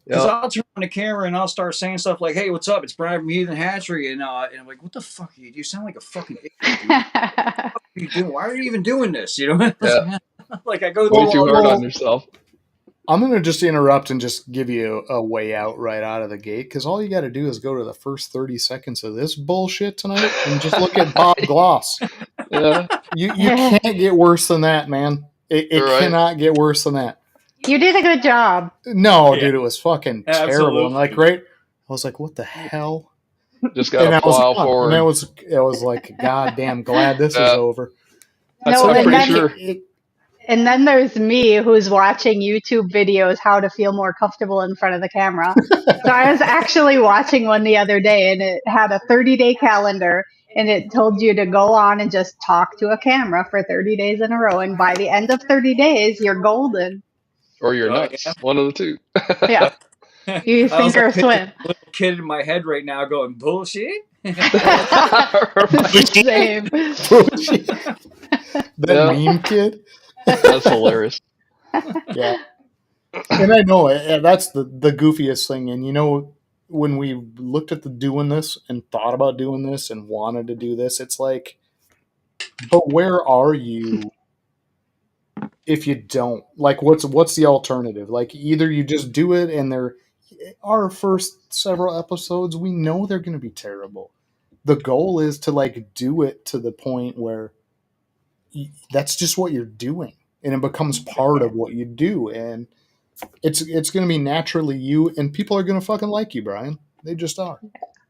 Because Yep. I'll turn on the camera and I'll start saying stuff like, "Hey, what's up? It's Brian from Heathen Hatchery," and I'm like, "What the fuck? You sound like a fucking idiot, dude. What are you doing? Why are you even doing this?" Yeah. Like I go Way through too all hard the on yourself. I'm going to just interrupt and just give you a way out right out of the gate because all you got to do is go to the first 30 seconds of this bullshit tonight and just look at Bob Gloss. Yeah. You can't get worse than that, man. It Right. cannot get worse than that. You did a good job. No, Yeah. dude, it was fucking terrible. And Absolutely. right, I was like, what the hell? Just And gotta I was plow gone. forward. And it was like, goddamn glad this is over. No, I'm and pretty then sure. and then there's me who's watching YouTube videos how to feel more comfortable in front of the camera. So I was actually watching one the other day and it had a 30-day calendar and it told you to go on and just talk to a camera for 30 days in a row. And by the end of 30 days, you're golden. Or you're Oh nuts. One of the two. Yeah. yeah. You I was sink or like picturing swim. a little kid in my head right now going bullshit. Same. That Yeah. meme kid. That's hilarious. Yeah. And I know that's the goofiest thing. And when we looked at doing this and thought about doing this and wanted to do this, it's like, but where are you if you don't? Like, what's the alternative? Like, either you just do it and our first several episodes, we know they're going to be terrible. The goal is to like do it to the point where that's just what you're doing and it becomes part of what you do. And it's going to be naturally you, and people are going to fucking like you, Brian. They just are.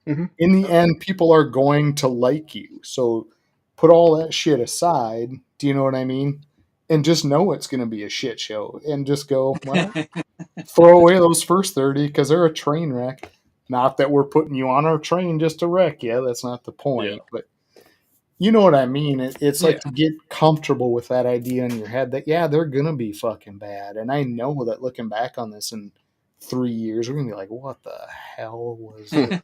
Mhm. In the end, people are going to like you. So put all that shit aside. Do you know what I mean? And just know it's going to be a shit show, and just go, well, throw away those first 30 because they're a train wreck. Not that we're putting you on our train just to wreck you. That's not the point. Yeah. But you know what I mean? It's like Yeah. to get comfortable with that idea in your head that, yeah, they're going to be fucking bad. And I know that looking back on this in 3 years, we're going to be like, what the hell was it?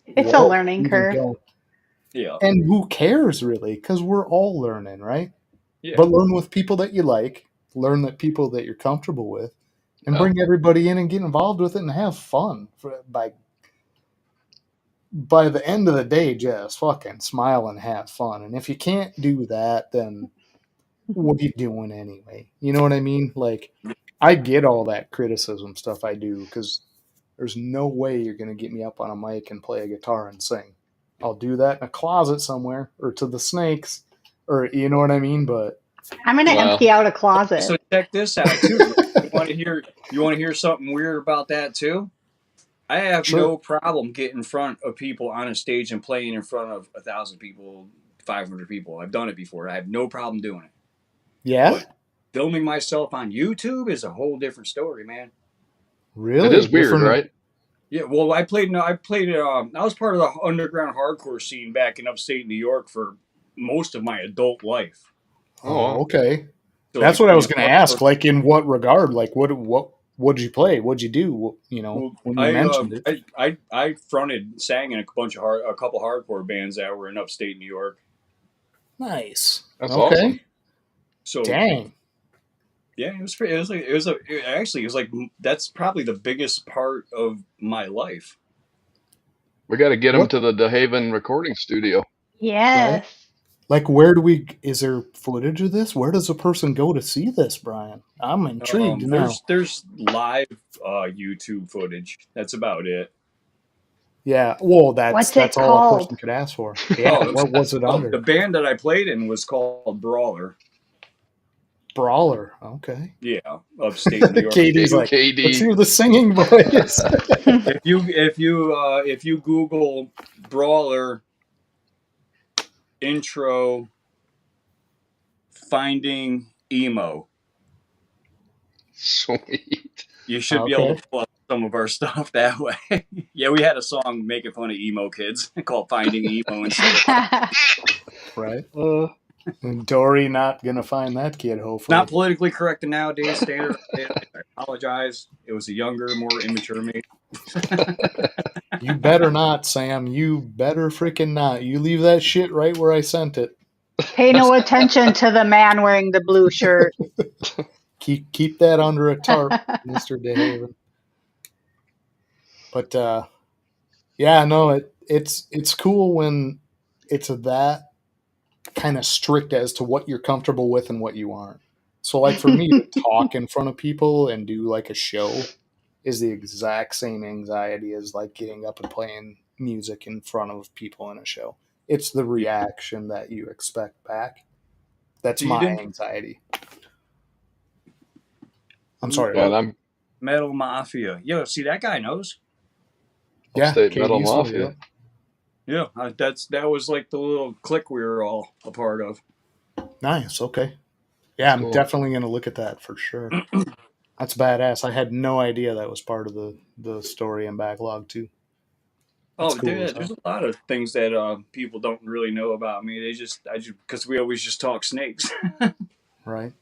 It's a learning curve. Yeah. And who cares, really? Because we're all learning, right? Yeah. But learn with people that you like, learn that people that you're comfortable with, and Yeah. bring everybody in and get involved with it and have fun. By the end of the day, just fucking smile and have fun. And if you can't do that, then what are you doing anyway? You know what I mean? Like, I get all that criticism stuff I do because there's no way you're going to get me up on a mic and play a guitar and sing. I'll do that in a closet somewhere or to the snakes or, you know what I mean? But I'm going to Wow. empty out a closet. So check this out too. You want to hear something weird about that too? I have Sure. no problem getting in front of people on a stage and playing in front of 1,000 people, 500 people. I've done it before. I have no problem doing it. Yeah? But filming myself on YouTube is a whole different story, man. Really? It is weird, Different- right? Yeah, well, I was part of the underground hardcore scene back in upstate New York for most of my adult life. Oh, okay. So That's like, what I you was know, going to ask. Like, in what regard? Like, what'd you play? What'd you do? You know, well, when you mentioned it. I fronted, sang in a couple hardcore bands that were in upstate New York. Nice. That's Okay. awesome. So Dang. yeah, it was pretty. It was like that's probably the biggest part of my life. We got to get him What? to the Heathen recording studio. Right? Yes. Like, is there footage of this? Where does a person go to see this, Brian? I'm intrigued now. There's live YouTube footage. That's about it. Yeah. Well, What's that's it all a called? person could ask for. Yeah. Oh, What was it the under? band that I played in was called Brawler. Brawler. Okay. Yeah, upstate New York. Katie's like, let's KD. hear the singing voice. If you Google Brawler intro finding emo, Sweet. you should be able Okay. to pull up some of our stuff that way. Yeah, we had a song making fun of emo kids called Finding Emo instead of Right. And Dory not gonna find that kid. Hopefully. not politically correct in nowadays standard. I apologize. It was a younger, more immature me. You better not, Sam. You better freaking not. You leave that shit right where I sent it. Pay no attention to the man wearing the blue shirt. Keep that under a tarp, Mr. DeHaven. But yeah, no, it's cool when it's that kind of strict as to what you're comfortable with and what you aren't. So like for me to talk in front of people and do like a show is the exact same anxiety as like getting up and playing music in front of people in a show. It's the reaction that you expect back. That's So you my didn't- anxiety. I'm sorry. Yeah, what? I'm Metal Mafia. Yo, see that guy knows. Yeah, Upstate Metal KD's one, Mafia. Yeah, that was like the little clique we were all a part of. Nice. Okay. Yeah, I'm Cool. definitely going to look at that for sure. That's badass. I had no idea that was part of the story and backlog too. That's cool as there's hell. a lot of things that people don't really know about me. Because we always just talk snakes. Right.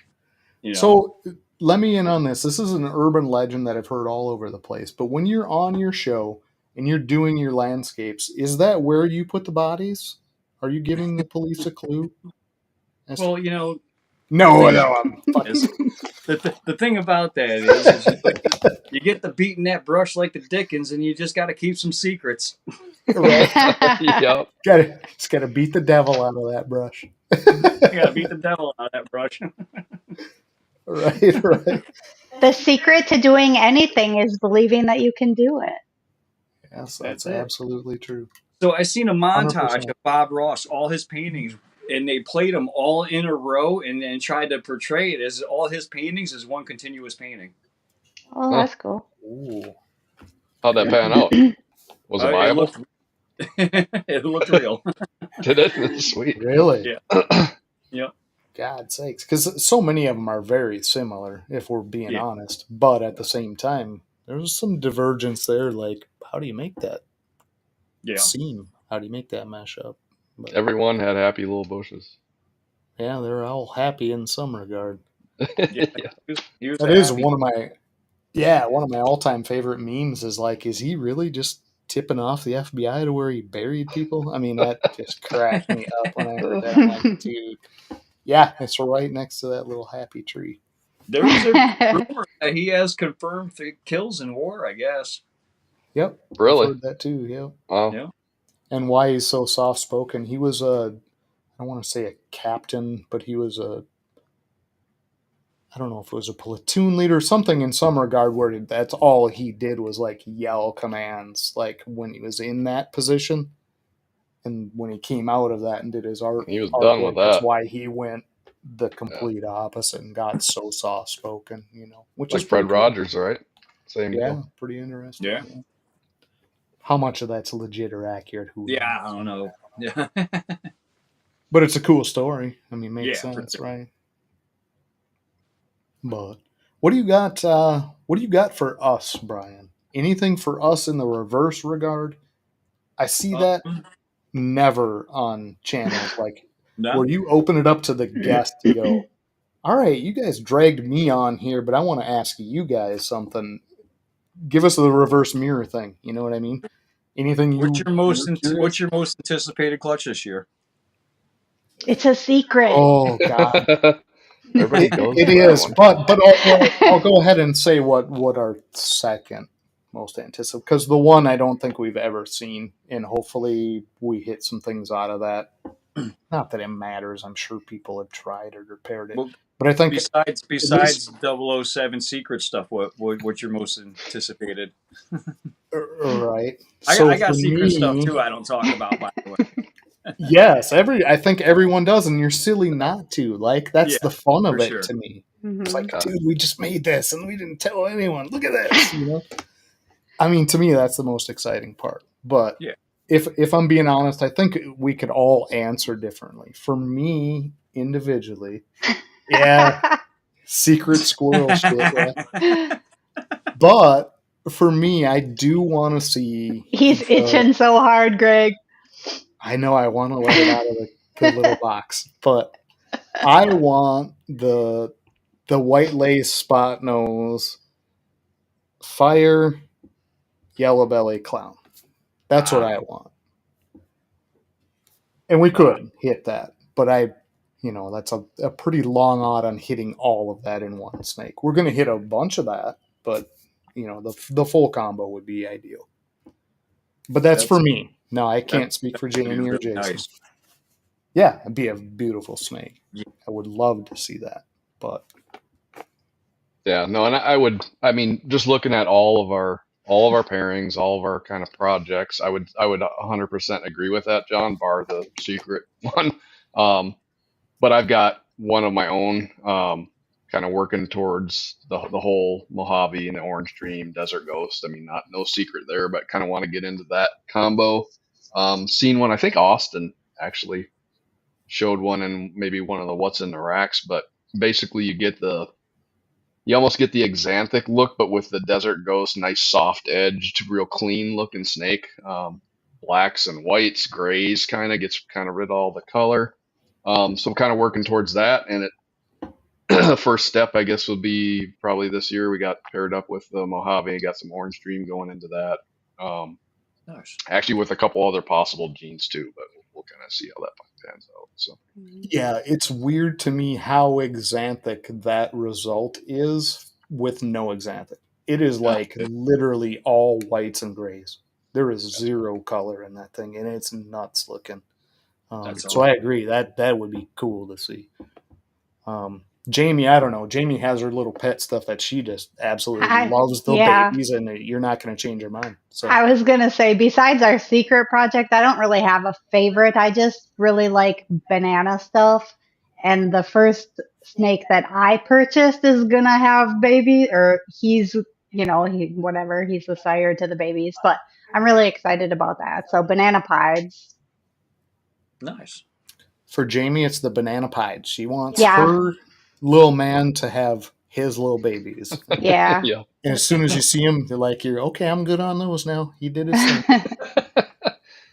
You know. So let me in on this. This is an urban legend that I've heard all over the place. But when you're on your show and you're doing your landscapes, is that where you put the bodies? Are you giving the police a clue? Well, you know, No, thing I'm fucking. is, the thing about that is you get the beating that brush like the Dickens, and you just got to keep some secrets. Right. Yep. Just gotta beat the devil out of that brush. You got to beat the devil out of that brush. Right. The secret to doing anything is believing that you can do it. Yes, That's that's it. absolutely true. So I seen a montage 100%. of Bob Ross, all his paintings, and they played them all in a row, and then tried to portray it as all his paintings as one continuous painting. Oh, that's cool. Ooh. How'd that pan out? Was it It viable? looked, it looked real. Did it? Sweet. Really? Yeah. Yeah. God sakes. Because so many of them are very similar, if we're being Yeah. honest. But at the same time, there's some divergence there. Like, how do you make that Yeah. seam? How do you make that mesh up? But, Everyone had happy little bushes. yeah, they're all happy in some regard. Yeah. Yeah. He was That is happy. one of my all-time favorite memes is like, is he really just tipping off the FBI to where he buried people? I mean, that just cracked me up when I heard that. I'm like, dude, yeah, it's right next to that little happy tree. There was a rumor that he has confirmed kills in war, I guess. Yep. Really? I've heard that too, yep. Wow. Yeah. And why he's so soft-spoken. He was I don't want to say a captain, but he was I don't know if it was a platoon leader, something in some regard where that's all he did was like yell commands, like when he was in that position. And when he came out of that and did his art, He was done with that's that. why he went the complete opposite and got so soft-spoken, which is Like Fred pretty cool. Rogers, right? Same Yeah, deal. pretty interesting. Yeah. How much of that's legit or accurate? Who Yeah, knows? I don't know. Yeah. But it's a cool story. I mean, makes Yeah, for sense, sure. right? But what do you got? What do you got for us, Brian? Anything for us in the reverse regard? I see that never on channels like No. where you open it up to the guest to go, All right, you guys dragged me on here, but I want to ask you guys something. Give us the reverse mirror thing. You know what I mean? Anything you're What's curious? your most anticipated clutch this year? It's a secret. Oh God, Everybody goes it for that is. one. But I'll go ahead and say what our second most anticipated, because the one I don't think we've ever seen, and hopefully we hit some things out of that. Not that it matters. I'm sure people have tried or repaired it, Well, but I think besides at least 007 secret stuff, what's your most anticipated? right. I So got for secret stuff me, too. I don't talk about, by the way. yes, I think everyone does, and you're silly not to. Like that's Yeah, the fun for of it sure. to me. It's Hmm. like, Yeah. dude, we just made this and we didn't tell anyone. Look at this, you know. I mean, to me, that's the most exciting part. But Yeah. if I'm being honest, I think we could all answer differently. For me, individually, yeah, secret squirrel shit, yeah. But for me, I do want to see He's the. itching so hard, Greg. I know I want to let it out of the little box, but I want the white lace spot nose fire yellow belly clown. That's what Wow. I want. And we Wow. could hit that, but that's a pretty long odd on hitting all of that in one snake. We're going to hit a bunch of that, but the full combo would be ideal. But that's for That's me. No, I that's can't speak for gonna be Jamie or really Jason. nice. Yeah, it'd be a beautiful snake. Yeah. I would love to see that, but Yeah, no, and I mean, just looking at all of our pairings, all of our kind of projects, I would 100% agree with that, John, bar the secret one. Um, but I've got one of my own, kind of working towards the whole Mojave and the Orange Dream Desert Ghost. I mean, not no secret there, but kind of want to get into that combo. Seen one, I think Austin actually showed one in maybe one of the What's in the Racks, but basically you almost get the Xanthic look, but with the Desert Ghost, nice soft edged, real clean looking snake. Blacks and whites, grays, gets kind of rid of all the color. So I'm kind of working towards that, and the first step, I guess, would be probably this year. We got paired up with the Mojave, got some Orange Dream going into that. Nice. Actually, with a couple other possible genes too, but we'll kind of see how that pans out. So yeah, it's weird to me how exanthic that result is with no exanthic. It is Ah, like literally all whites and grays. There is zero color in that thing, and it's nuts looking. that's So awesome. I agree that would be cool to see. Jamie, I don't know. Jamie has her little pet stuff that she just absolutely loves the Yeah, babies, and you're not going to change her mind. So I was gonna say, besides our secret project, I don't really have a favorite. I just really like banana stuff. And the first snake that I purchased is gonna have baby, or he's the sire to the babies. But I'm really excited about that. So banana pies. Nice. for Jamie, it's the banana pied. She wants Yeah, her little man to have his little babies. yeah. yeah, And as soon as you see him, you're okay. I'm good on those now. He did his thing,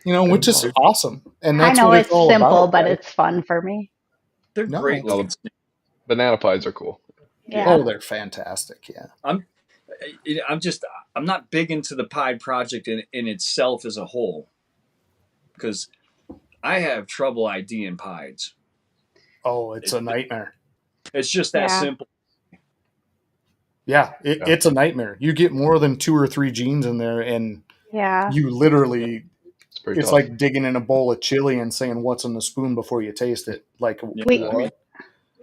which is Dude, awesome, and I that's know what it's it's all simple, about, but right? it's fun for me. They're No, great no, looking the snakes. banana pies are cool. Yeah. oh, Yeah. they're fantastic. Yeah, I'm I'm just I'm not big into the Pied project in itself as a whole because I have trouble IDing Pieds. oh, it's a nightmare. It's just that Yeah. simple. Yeah, Yeah, it's a nightmare. You get more than 2 or 3 genes in there, and Yeah. you literally, it's pretty it's tough. like digging in a bowl of chili and saying what's in the spoon before you taste it. Like Yeah, We I mean what?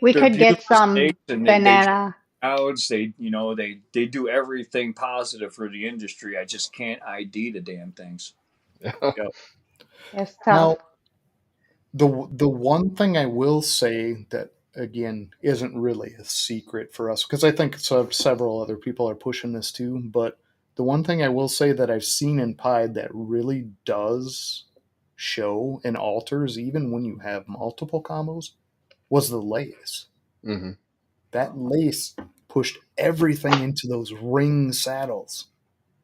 we they're could get beautiful some snakes and they banana. crowds. They do everything positive for the industry. I just can't ID the damn things. Yeah. Yep. It's Now, tough. the one thing I will say that again isn't really a secret for us, because I think several other people are pushing this too, but the one thing I will say that I've seen in Pied that really does show and alters even when you have multiple combos was the lace. hmm That lace pushed everything into those ring saddles.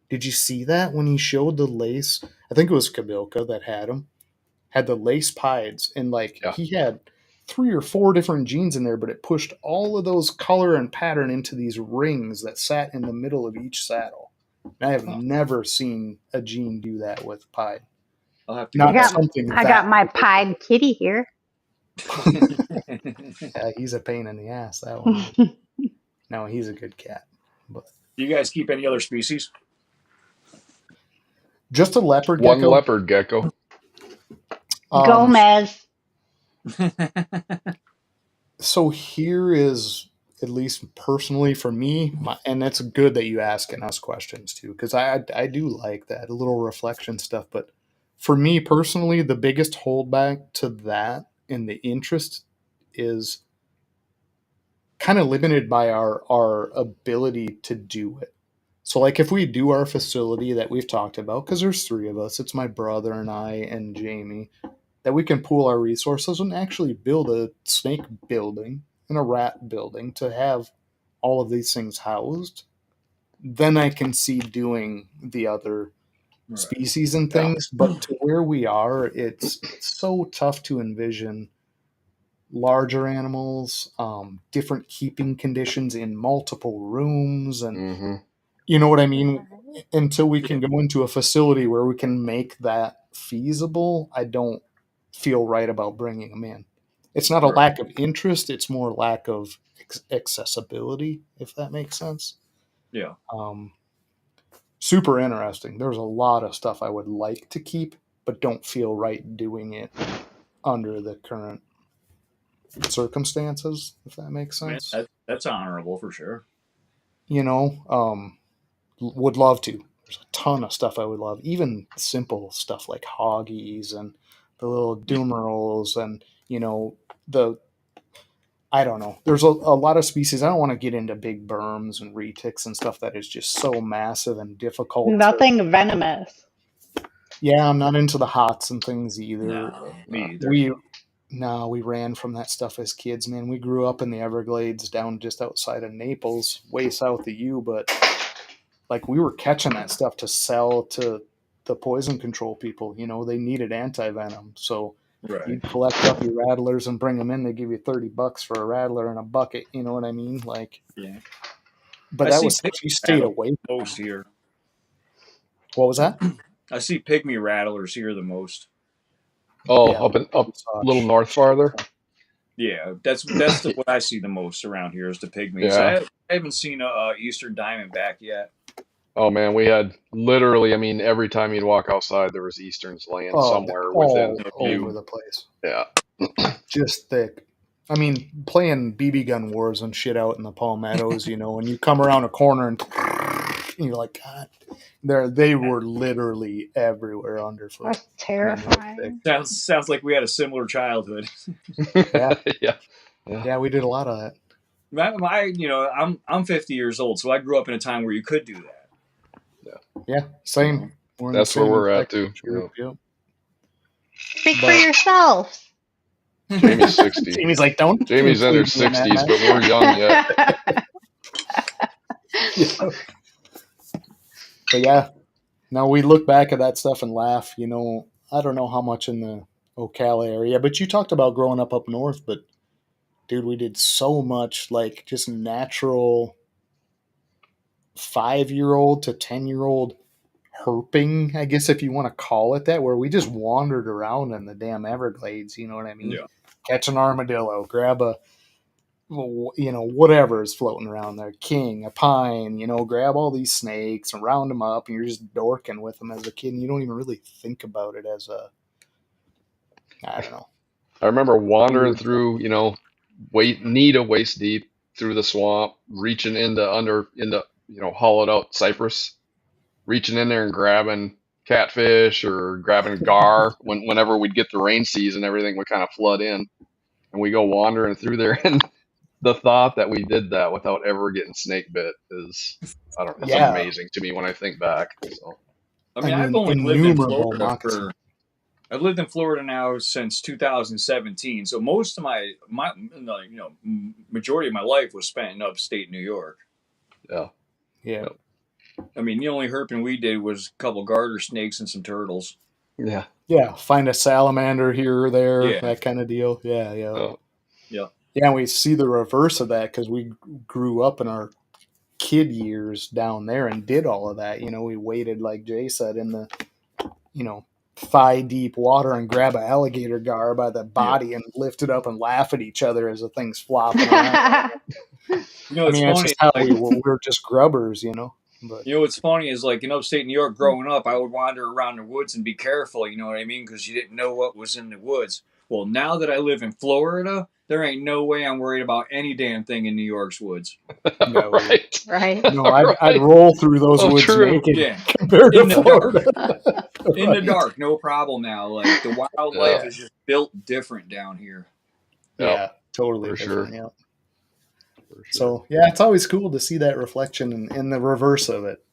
Did you see that when he showed the lace? I think it was Kabilka that had him, had the lace pieds, and Yeah. he had 3 or 4 different genes in there, but it pushed all of those color and pattern into these rings that sat in the middle of each saddle. And I have never seen a gene do that with pied. I'll have to Not go something I got my pied kitty here. Yeah, he's a pain in the ass, that one is. No, he's a good cat. But Do you guys keep any other species? just a leopard One gecko. leopard gecko. Gomez. So here is, at least personally for me, and it's good that you asking us questions too, because I do like that, a little reflection stuff. But for me personally, the biggest holdback to that and the interest is kind of limited by our ability to do it. So like if we do our facility that we've talked about, because there's 3 of us, it's my brother and I and Jamie, that we can pool our resources and actually build a snake building and a rat building to have all of these things housed, then I can see doing the other species and things. But to where we are, it's so tough to envision larger animals, different keeping conditions in multiple rooms, and Mm-hmm. you know what I mean? Until we can go into a facility where we can make that feasible, I don't feel right about bringing them in. It's not a lack of interest, it's more lack of accessibility, if that makes sense. Yeah. Super interesting. There's a lot of stuff I would like to keep, but don't feel right doing it under the current circumstances, if that makes sense. That's honorable for sure. You know, would love to. There's a ton of stuff I would love, even simple stuff like hoggies and the little doomerals and, you know, I don't know. There's a lot of species. I don't want to get into big berms and retics and stuff that is just so massive and difficult. Nothing venomous. Yeah, I'm not into the hots and things either. No, me either. We ran from that stuff as kids, man. We grew up in the Everglades down just outside of Naples, way south of you, but like we were catching that stuff to sell to the poison control people. You know, they needed anti-venom. So you'd collect up your rattlers and bring them in. They give you $30 for a rattler and a bucket. You know what I mean? Like, yeah. But that was stuff you stayed away from. Most here. What was that? I see pygmy rattlers here the most. Oh, Yeah, up a little north farther. Yeah, that's what I see the most around here is the pygmies. Yeah. I haven't seen a Eastern Diamondback yet. Oh man, we had literally. I mean, every time you'd walk outside, there was Easterns laying somewhere within all over the place. Yeah, just thick. I mean, playing BB gun wars and shit out in the palmettos, you know, and you come around a corner and you're like, God, they were literally everywhere underfoot. That's terrifying. Sounds like we had a similar childhood. Yeah, we did a lot of that. I'm 50 years old, so I grew up in a time where you could do that. Yeah, same. That's where we're at too. Yep. Speak for yourselves. Jamie's 60. Jamie's like, don't. Jamie's in her 60s, but we're young yet. But yeah, now we look back at that stuff and laugh. You know, I don't know how much in the Ocala area, but you talked about growing up north. But dude, we did so much like just natural 5-year-old to 10-year-old herping, I guess if you want to call it that, where we just wandered around in the damn Everglades. You know what I mean? Yeah. Catch an armadillo, grab a, you know, whatever is floating around there, king, a pine, you know, grab all these snakes and round them up, and you're just dorking with them as a kid, and you don't even really think about it as a, I don't know. I remember wandering through, you know, knee to waist deep through the swamp, reaching into you know, hollowed out cypress, reaching in there and grabbing catfish or grabbing gar whenever we'd get the rain season, everything would kind of flood in, and we go wandering through there. And the thought that we did that without ever getting snake bit is, I don't know, it's amazing to me when I think back. So, I mean, I've only lived in Florida I've lived in Florida now since 2017. So most of my majority of my life was spent in upstate New York. Yeah. I mean, the only herping we did was a couple garter snakes and some turtles. Yeah, find a salamander here or there, that kind of deal. Yeah. Yeah. Yeah, and we see the reverse of that because we grew up in our kid years down there and did all of that. We waded, like Jay said, in the, thigh deep water and grab an alligator gar by the body and lift it up and laugh at each other as the thing's flopping around. It's That's funny. just how we were just grubbers, But What's funny is like in upstate New York, growing up, I would wander around the woods and be careful. You know what I mean? Because you didn't know what was in the woods. Well, now that I live in Florida, there ain't no way I'm worried about any damn thing in New York's woods. no, Right. Right. no, I'd roll through those woods true. naked Yeah, compared to in the Florida. in the Right. dark, no problem now. Like the wildlife Yeah. is just built different down here. Yeah, totally for different. sure. Yeah. For sure. So yeah, it's always cool to see that reflection and the reverse of it.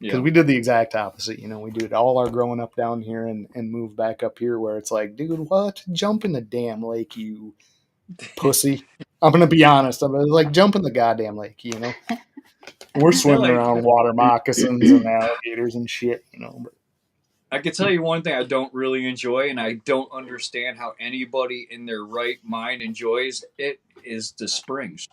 Because we did the exact opposite. We did all our growing up down here and moved back up here where it's like, dude, what? Jump in the damn lake, you pussy. I'm going to be honest. I'm like, jump in the goddamn lake, We're swimming around water moccasins and alligators and shit, But I can tell you one thing I don't really enjoy, and I don't understand how anybody in their right mind enjoys it, is the springs.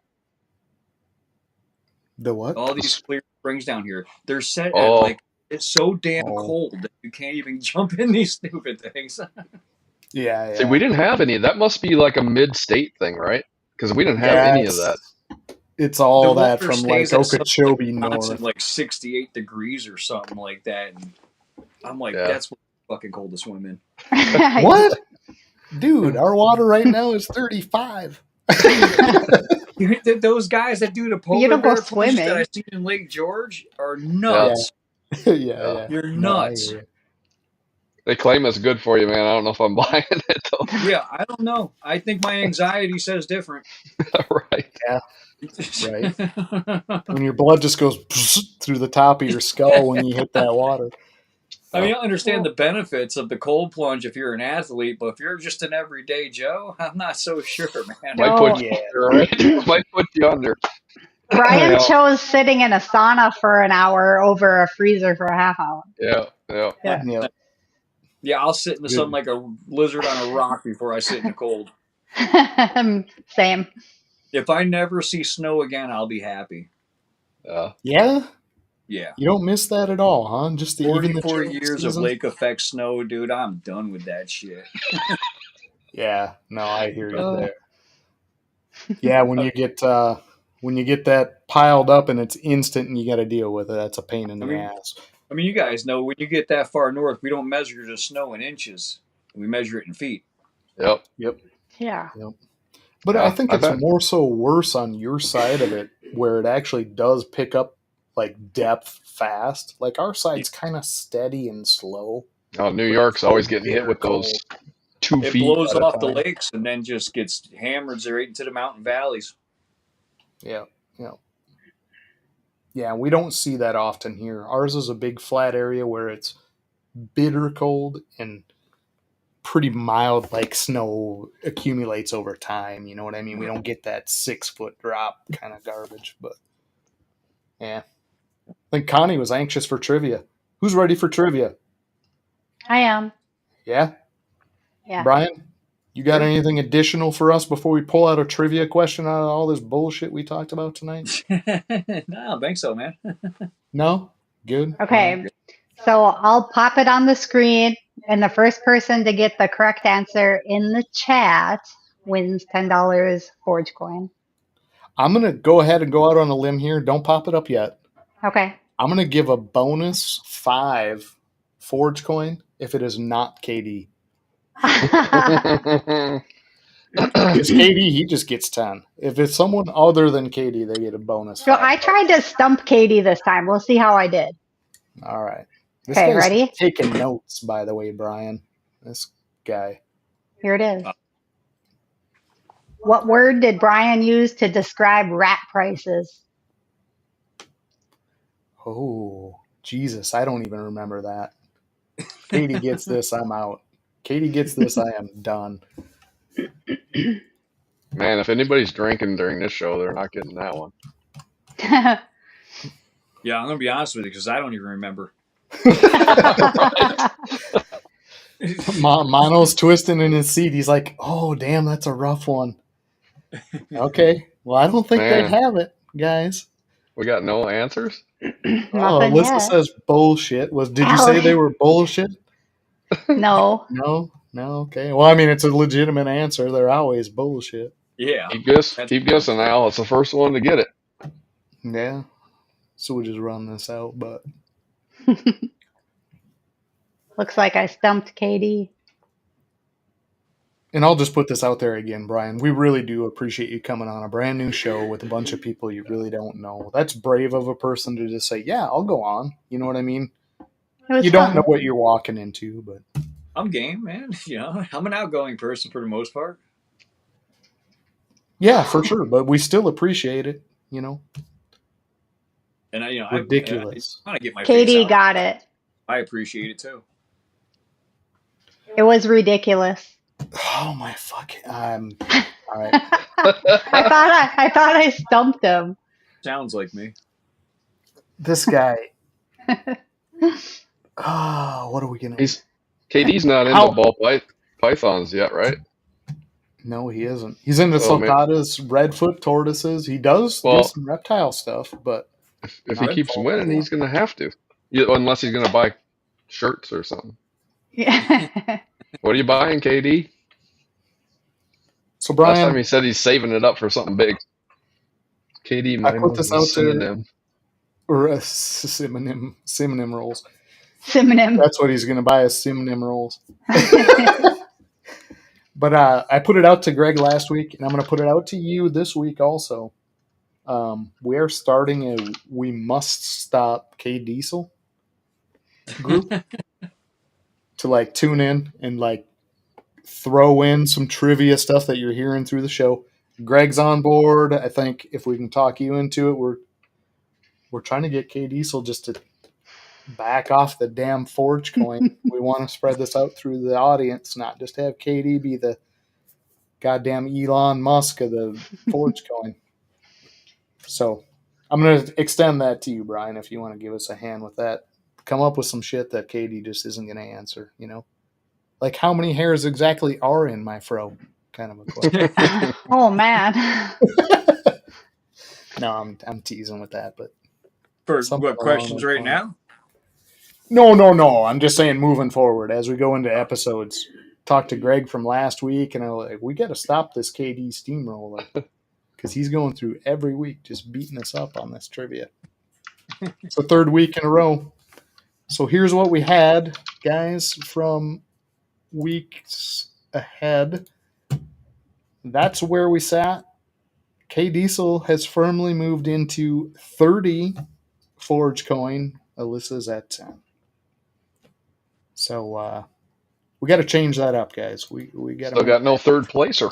the what? All these clear springs down here, they're set at like, it's so damn cold that you can't even jump in these stupid things. Yeah. See, we didn't have any. That must be like a mid-state thing, right? Because we didn't have any of that. It's all The that water from like stays at Okeechobee something north. like 68 degrees or something like that. And I'm like, that's fucking cold to swim in. What? Dude, our water right now is 35. Those guys that do the polar don't go bear plunge swimming. that I seen in Lake George are nuts. Yeah. You're No, I nuts. hear you. They claim it's good for you, man. I don't know if I'm buying it though. Yeah, I don't know. I think my anxiety says different. Right. Yeah. Right. When your blood just goes through the top of your skull when you hit that water. I mean, I understand the benefits of the cold plunge if you're an athlete, but if you're just an everyday Joe, I'm not so sure, man. Might put you under, right? Might put you under. Brian chose sitting in a sauna for an hour over a freezer for a half hour. Yeah, I'll sit in the sun like a lizard on a rock before I sit in the cold. Same. If I never see snow again, I'll be happy. Yeah? Yeah. You don't miss that at all, huh? Just 44 years of lake effect snow, dude. I'm done with that shit. Yeah, no, I hear you there. Yeah, when you get that piled up and it's instant and you got to deal with it, that's a pain in the ass. I mean, you guys know when you get that far north, we don't measure the snow in inches. We measure it in feet. Yep. Yeah. Yep. But I think it's more so worse on your side of it, where it actually does pick up like depth fast. Like our side's kind of steady and slow. Oh, New York's always getting hit with those 2 feet. It blows off the lakes and then just gets hammered right into the mountain valleys. Yeah. Yeah, we don't see that often here. Ours is a big flat area where it's bitter cold and pretty mild, like snow accumulates over time. You know what I mean? We don't get that 6-foot drop kind of garbage, but yeah. I think Connie was anxious for trivia. Who's ready for trivia? I am. Yeah? Yeah. Brian, you got anything additional for us before we pull out a trivia question out of all this bullshit we talked about tonight? No, I don't think so, man. No? Good? Okay. So I'll pop it on the screen, and the first person to get the correct answer in the chat wins $10 Forge coin. I'm going to go ahead and go out on a limb here. Don't pop it up yet. Okay. I'm going to give a bonus 5 Forge coin if it is not KD. Because KD, he just gets 10. If it's someone other than KD, they get a bonus. So I tried to stump Katie this time. We'll see how I did. All right. This Okay, guy's ready? taking notes, by the way, Brian. This guy. Here it is. What word did Brian use to describe rat prices? Oh, Jesus. I don't even remember that. Katie gets this, I'm out. Katie gets this, I am done. Man, if anybody's drinking during this show, they're not getting that one. Yeah, I'm going to be honest with you because I don't even remember. Mono's twisting in his seat. He's like, oh, damn, that's a rough one. Okay. Well, I don't think they Man, have it, guys. we got no answers. Oh, Nothing Alyssa yet. says bullshit. Did you say Ouch. they were bullshit? No. No. Okay. Well, I mean, it's a legitimate answer. They're always bullshit. Yeah. Keep guessing, Al. It's the first one to get it. Yeah. So we'll just run this out, but Looks like I stumped Katie. and I'll just put this out there again, Brian. We really do appreciate you coming on a brand new show with a bunch of people you really don't know. That's brave of a person to just say, "Yeah, I'll go on." You know what I mean? It was You don't know fun. what you're walking into, but I'm game, man. I'm an outgoing person for the most part. yeah, for sure. But we still appreciate it. And I Ridiculous. want to get my face Katie out. got it. I appreciate it too. It was ridiculous. Oh my fucking! All right. I thought I stumped him. Sounds like me. This guy. Oh, what are we gonna? KD's not into How? ball pythons yet, right? No, he isn't. He's into Oh, man. sulcatas, redfoot tortoises. He does do Well, some reptile stuff, but if he not keeps ball winning, python. he's going to have to. Unless he's going to buy shirts or something. Yeah. What are you buying, KD? So Last time Brian, he said he's saving it up for something big. KD I put minus this the out there, synonym. or a synonym rolls. Synonym. That's what he's going to buy, is synonym rolls. But I put it out to Greg last week, and I'm going to put it out to you this week also. We are starting a We Must Stop K Diesel group to tune in and throw in some trivia stuff that you're hearing through the show. Greg's on board. I think if we can talk you into it, we're trying to get K Diesel just to back off the damn Forge coin. We want to spread this out through the audience, not just have KD be the goddamn Elon Musk of the Forge coin. So I'm going to extend that to you, Brian, if you want to give us a hand with that. Come up with some shit that KD just isn't going to answer, Like, how many hairs exactly are in my fro? Kind of a question. Oh man. No, I'm teasing with that, but For something what along questions those right lines. now? No. I'm just saying moving forward as we go into episodes. Talked to Greg from last week, and I was like, we got to stop this KD steamroller because he's going through every week just beating us up on this trivia. It's the third week in a row. So here's what we had, guys, from weeks ahead. That's where we sat. K Diesel has firmly moved into 30 Forge coin. Alyssa's at 10. So we got to change that up, guys. We got to Still got no third placer.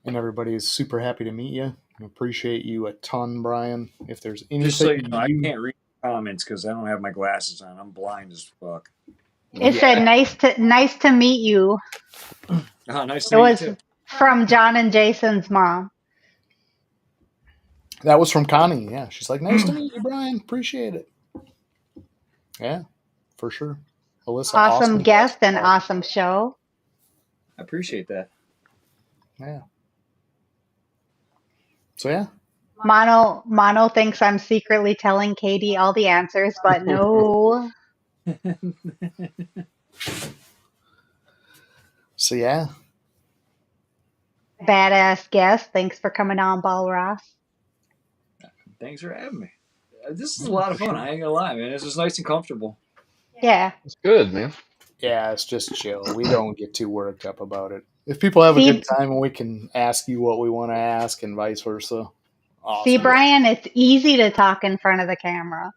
And everybody is super happy to meet you. I appreciate you a ton, Brian. If there's Just so anything you know, I can't read comments because I don't have my glasses on. I'm blind as fuck. It said nice to meet you. Oh, nice It to meet was you too. from John and Jason's mom. That was from Connie. Yeah, she's like, nice to meet you, Brian. Appreciate it. Yeah, for sure. Alyssa, Awesome guest and awesome show. I appreciate that. Yeah. So yeah. Mono thinks I'm secretly telling Katie all the answers, but no. So yeah. Badass guest. Thanks for coming on, Ball Ross. Thanks for having me. This is a lot of fun. I ain't gonna lie, man. This is nice and comfortable. Yeah. It's good, man. Yeah, it's just chill. We don't get too worked up about it. If people have a good time, we can ask you what we want to ask and vice versa. Awesome. See, Brian, it's easy to talk in front of the camera.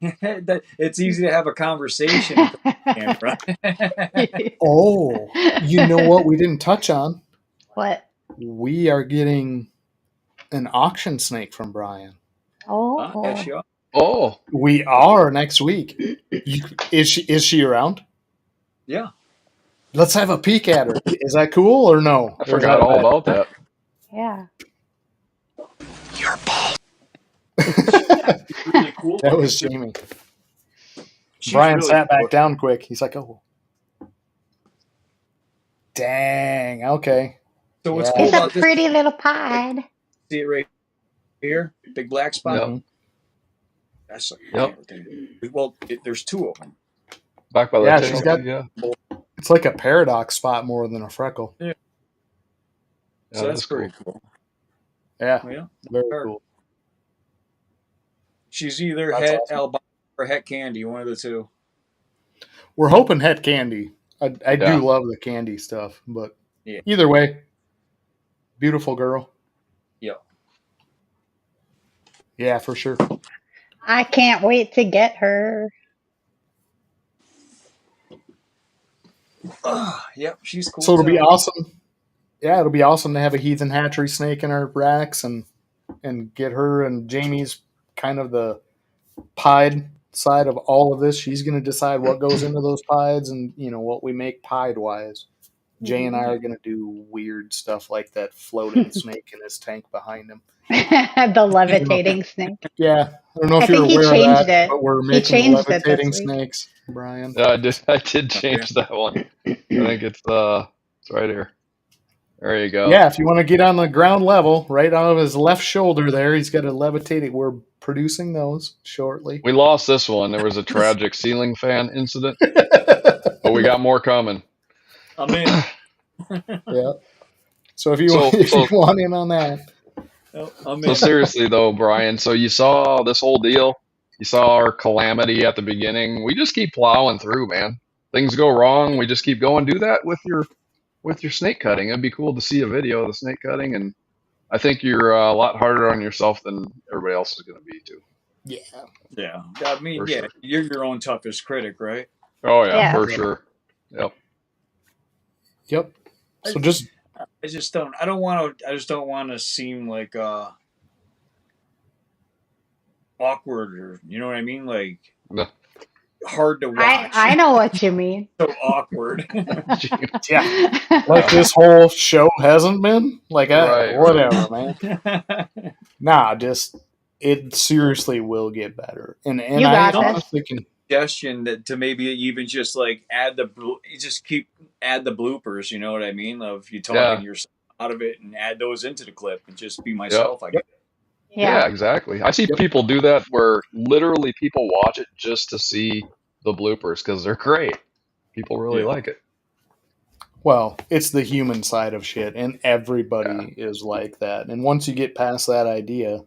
It's easy to have a conversation in front of the camera. Oh, you know what we didn't touch on? What? We are getting an auction snake from Brian. Oh. Yeah, sure. Oh, We are next week. Is she around? Yeah. Let's have a peek at her. Is that cool or no? I forgot all about that. Yeah. Your ball. Really cool. That was Jamie. She's Brian really sat cool. back down quick. He's like, oh. Dang. Okay. So what's Yeah. cool It's a about this? pretty little pod. See it right here, big black spot. Yep. Mhm. That's Yep. well, there's two of them. Back by the Yeah, tail. she's got. Yeah. It's like a paradox spot more than a freckle. Yeah. Yeah, So that's that's cool. pretty cool. Yeah. Yeah, Very her. cool. She's either That's het awesome. albino or het candy, one of the two. We're hoping het candy. I Yeah. do love the candy stuff, but Yeah. either way, beautiful girl. Yeah. Yeah, for sure. I can't wait to get her. Yep, she's cool. So it'll be too. awesome. Yeah, it'll be awesome to have a Heathen Hatchery snake in our racks and get her and Jamie's kind of the pied side of all of this. She's going to decide what goes into those pieds and what we make pied wise. Jay and I are going to do weird stuff like that floating snake in his tank behind him. The levitating snake. Yeah, I don't know I if you're think he aware of changed that, it. but we're He making changed it this levitating week. snakes, Brian. Yeah, I did change that one. I think it's right here. There you go. Yeah, if you want to get on the ground level, right out of his left shoulder there, he's got a levitating. We're producing those shortly. We lost this one. There was a tragic ceiling fan incident, but we got more coming. I'm in. Yeah. So if you So- want in on that, I'm So in. seriously though, Brian, so you saw this whole deal. You saw our calamity at the beginning. We just keep plowing through, man. Things go wrong. We just keep going. Do that with your snake cutting. It'd be cool to see a video of the snake cutting, and I think you're a lot harder on yourself than everybody else is going to be too. yeah. Yeah. I mean, For yeah, sure. you're your own toughest critic, right? Oh yeah, Yeah. for sure. Yep. Yep. So just I just don't want to seem like awkward or you know what I mean, like No. hard to watch. I know what you mean. So awkward. yeah, like this whole show hasn't been like Right. whatever, man. Nah, just it seriously will get better, and You I got this. honestly can. Suggestion that to maybe even just like add the bloopers. You know what I mean? Of you talking yourself out of it and add those into the clip and just be myself. I guess. Yeah, exactly. I see people do that where literally people watch it just to see the bloopers because they're great. People really like it. Well, it's the human side of shit, and everybody is like that. And once you get past that idea,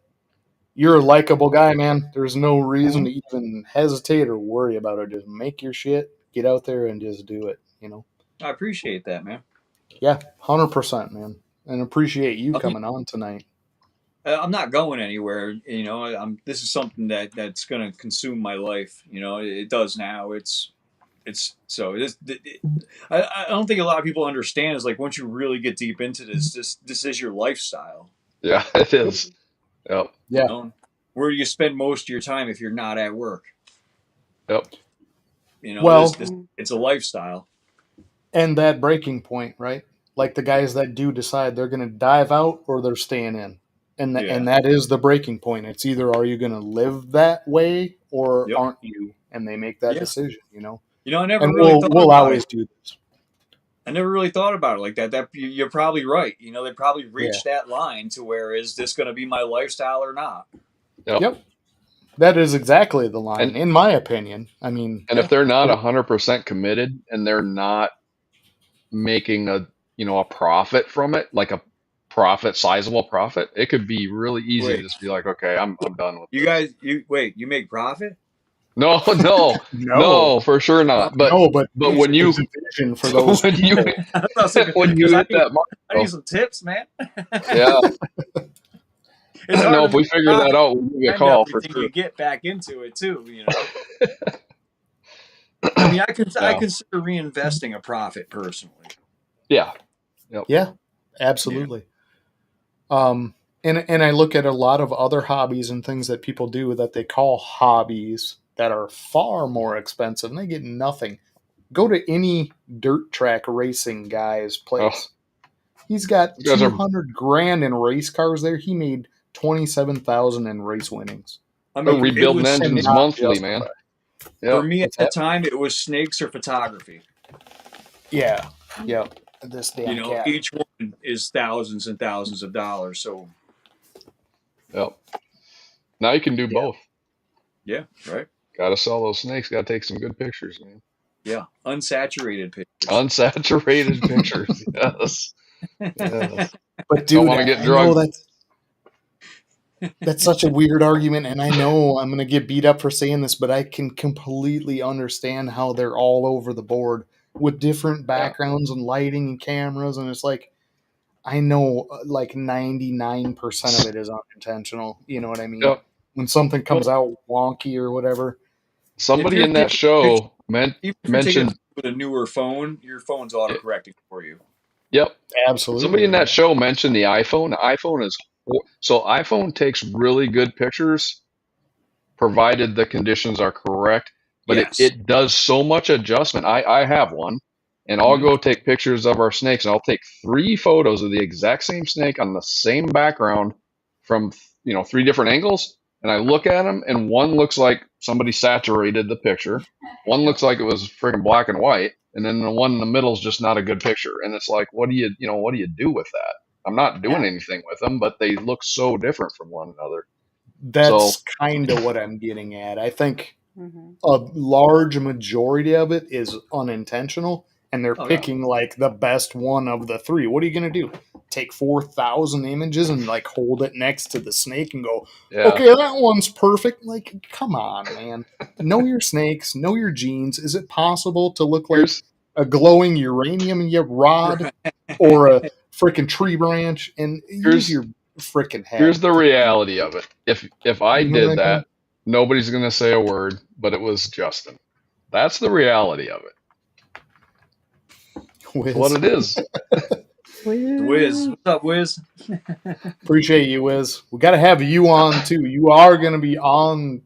you're a likable guy, man. There's no reason to even hesitate or worry about it. Just make your shit, get out there, and just do it. I appreciate that, man. Yeah, 100%, man. And appreciate you coming on tonight. I'm not going anywhere. You know, this is something that's going to consume my life. You know, it does now. I don't think a lot of people understand is like once you really get deep into this is your lifestyle. Yeah, it is. Yep. Yeah. You know? Where do you spend most of your time if you're not at work? Yep. You know, Well, it's a lifestyle. And that breaking point, right? Like the guys that do decide they're going to dive out or they're staying in. And that is the breaking point. It's either are you going to live that way or aren't you? And they make that decision, You know, I never and really thought we'll about always it. do this. I never really thought about it like that. That you're probably right. You know, they probably reached that line to where is this going to be my lifestyle or not? Yep. That is exactly the line, And- in my opinion. I mean, And if they're not 100% committed and they're not making a profit from it, like a sizable profit, it could be really easy to just be like, okay, I'm done with You this. guys, you make profit? No, for sure not. But when you there's a vision for those when you people. when you hit that mark, I need some tips, man. yeah. It's I hard know to if we make figure that profit out, we'll give you a and call for everything sure. you get back into it too. You know, I mean, I consider reinvesting a profit personally. Yeah. Yeah, absolutely. And I look at a lot of other hobbies and things that people do that they call hobbies that are far more expensive and they get nothing. Go to any dirt track racing guy's place. He's got $200,000 in race cars there. He made $27,000 in race winnings. I They're mean, rebuilding engines not monthly, justified. man. For me at the time, it was snakes or photography. Yeah. this damn You know, cat. each one is thousands and thousands of dollars. So Yep. Now you can do Yeah. both. yeah, right. Got to sell those snakes. Got to take some good pictures, man. Yeah, unsaturated pictures. Unsaturated pictures. Yes. Yes. But Don't dude, want to get I know drugged. that's such a weird argument, and I know I'm gonna get beat up for saying this, but I can completely understand how they're all over the board with different Yeah. backgrounds and lighting and cameras, and it's like I know like 99% of it is unintentional. You know what I mean? Yep. When something comes Well, out wonky or whatever. if Somebody you're in that taking a picture, show even if you're taking a mentioned. picture with a newer phone, your phone's autocorrecting for you. Yep. Somebody Absolutely. in that show mentioned the iPhone. The iPhone is so iPhone takes really good pictures provided the conditions are correct. But Yes. it does so much adjustment. I have one, and I'll Mhm. go take pictures of our snakes, and I'll take 3 photos of the exact same snake on the same background from 3 different angles, and I look at them, and one looks like somebody saturated the picture, one Yep. looks like it was freaking black and white, and then the one in the middle is just not a good picture. And it's like, what do you do with that? I'm not doing anything with them, but they look so different from one another. So That's kind of what I'm getting at. I think Mm-hmm. a large majority of it is unintentional, and they're Oh yeah. picking like the best one of the three. What are you going to do? Take 4,000 images and like hold it next to the snake and go, yeah, okay, that one's perfect. Like, come on, man. Know your snakes, know your genes. Is it possible to look like here's a glowing uranium rod Right. or a freaking tree branch? And use here's your freaking here's head the to think. reality of it. If I You know what did I mean? that, nobody's going to say a word, but it was Justin. That's the reality of it. It's what Wiz. it is. Wiz, what's up, Wiz? Appreciate you, Wiz. We got to have you on too. You are going to be on,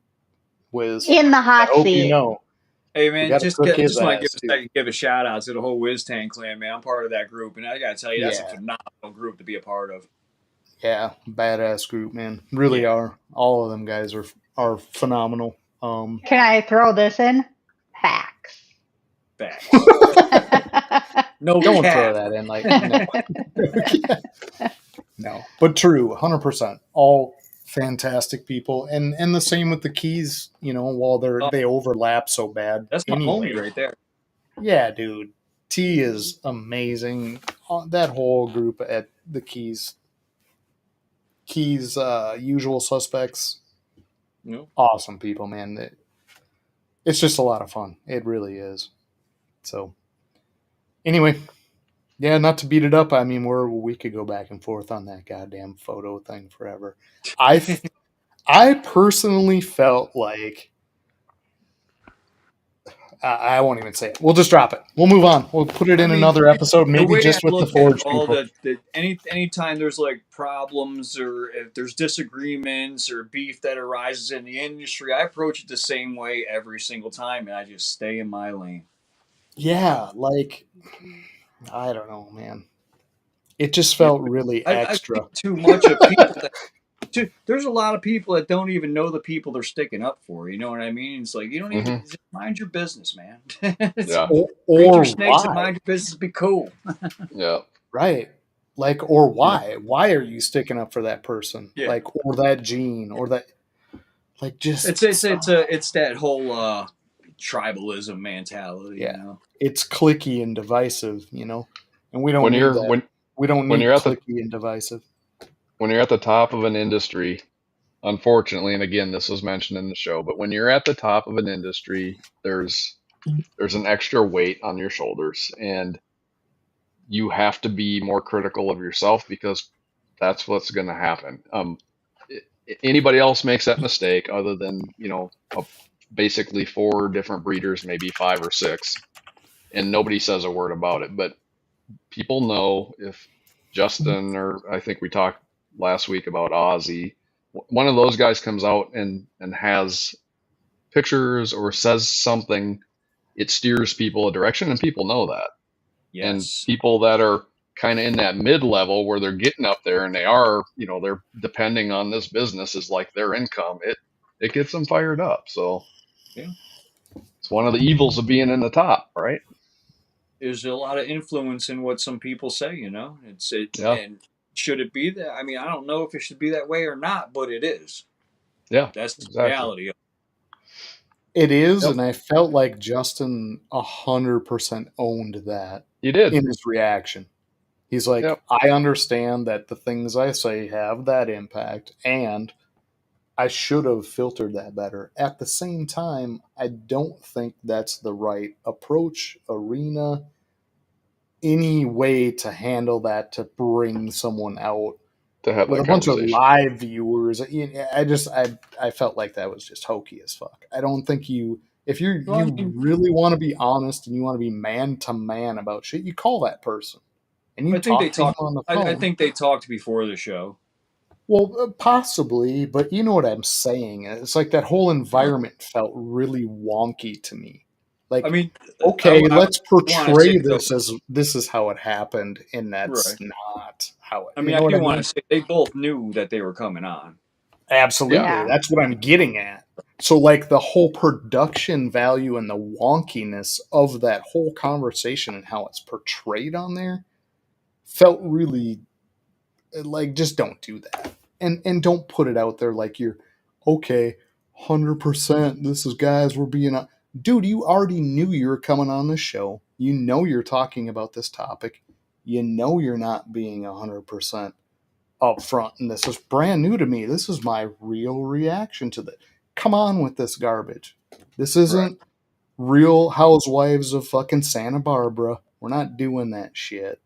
Wiz. In the I hot hope you seat. know. Hey We man, got to cook his just want to give ass a too. second, give a shout out to the whole Wiz Tang clan, man. I'm part of that group, and I gotta tell you, that's a Yeah, phenomenal group to be a part of. yeah, badass group, man. Really Yeah. are. All of them guys are phenomenal. Can I throw this in? Facts. Facts. No Don't throw cap. that in like no, no, but true, 100%. All fantastic people, and the same with the Keys. You know, while Oh, they overlap so bad. that's my Anyway, homie right there. yeah, dude, T is amazing. That whole group at the Keys, Usual Suspects, No. awesome people, man. It's just a lot of fun. It really is. So, anyway, yeah, not to beat it up. I mean, we could go back and forth on that goddamn photo thing forever. I personally felt like I won't even say it. We'll just drop it. We'll move on. We'll put it I in mean, another episode, the maybe way I just with the look at Forge all people. anytime there's like problems or if there's disagreements or beef that arises in the industry, I approach it the same way every single time, and I just stay in my lane. Yeah, like I don't know, man. It just You felt really know, I extra. think too much of people that. There's a lot of people that don't even know the people they're sticking up for. You know what I mean? It's like you don't even Hmm. just mind your business, man. Yeah, Breed your Or snakes and why? mind your business. Be cool. yeah. Right. Like, or Yeah. why? Why are you sticking up for that person? Yeah. Like, or that gene, or that, like, just It's that whole tribalism mentality. yeah. You know. It's clicky and divisive, and we don't When need you're that. We don't when need you're at the clicky and divisive. top of an industry, unfortunately, and again, this was mentioned in the show, but when you're at the top of an industry, there's an extra weight on your shoulders, and you have to be more critical of yourself because that's what's going to happen. Anybody else makes that mistake, other than basically 4 different breeders, maybe 5 or 6, and nobody says a word about it. But people know if Justin, or I think we talked last week about Ozzy, one of those guys comes out and has pictures or says something, it steers people a direction, and people know that. And Yes. people that are kind of in that mid level where they're getting up there and they are, they're depending on this business as like their income, it gets them fired up. So Yeah. it's one of the evils of being in the top, right? there's a lot of influence in what some people say. Yeah. And should it be that? I mean, I don't know if it should be that way or not, but it is. Yeah. That's the Exactly. reality. It is, Yep. and I felt like Justin 100% owned that You did. in his reaction. He's like, Yep. I understand that the things I say have that impact, and I should have filtered that better. At the same time, I don't think that's the right approach, arena, any way to handle that to bring someone out To have with that a bunch of conversation. live viewers. I felt like that was just hokey as fuck. I don't think if Well, I you mean, really want to be honest and you want to be man to man about shit, you call that person and you I think they talk to him talked. on the I phone. think they talked before the show. Well, possibly, but you know what I'm saying. It's like that whole environment felt really wonky to me. I Like, mean, okay, I let's want to say portray though, this as this is how it happened, and that's right? not how it. I You mean, know I what I do want to mean? say they both knew that they were coming on. Yeah. Absolutely. Yeah. That's what I'm getting at. So, like, the whole production value and the wonkiness of that whole conversation and how it's portrayed on there felt really like, just don't do that. And don't put it out there like you're okay, 100%. This is guys, we're being a dude. You already knew you were coming on this show. You know you're talking about this topic. You know you're not being 100% up front, and this is brand new to me. This is my real reaction to that. Come on with this garbage. This Right. isn't Real Housewives of fucking Santa Barbara. We're not doing that shit.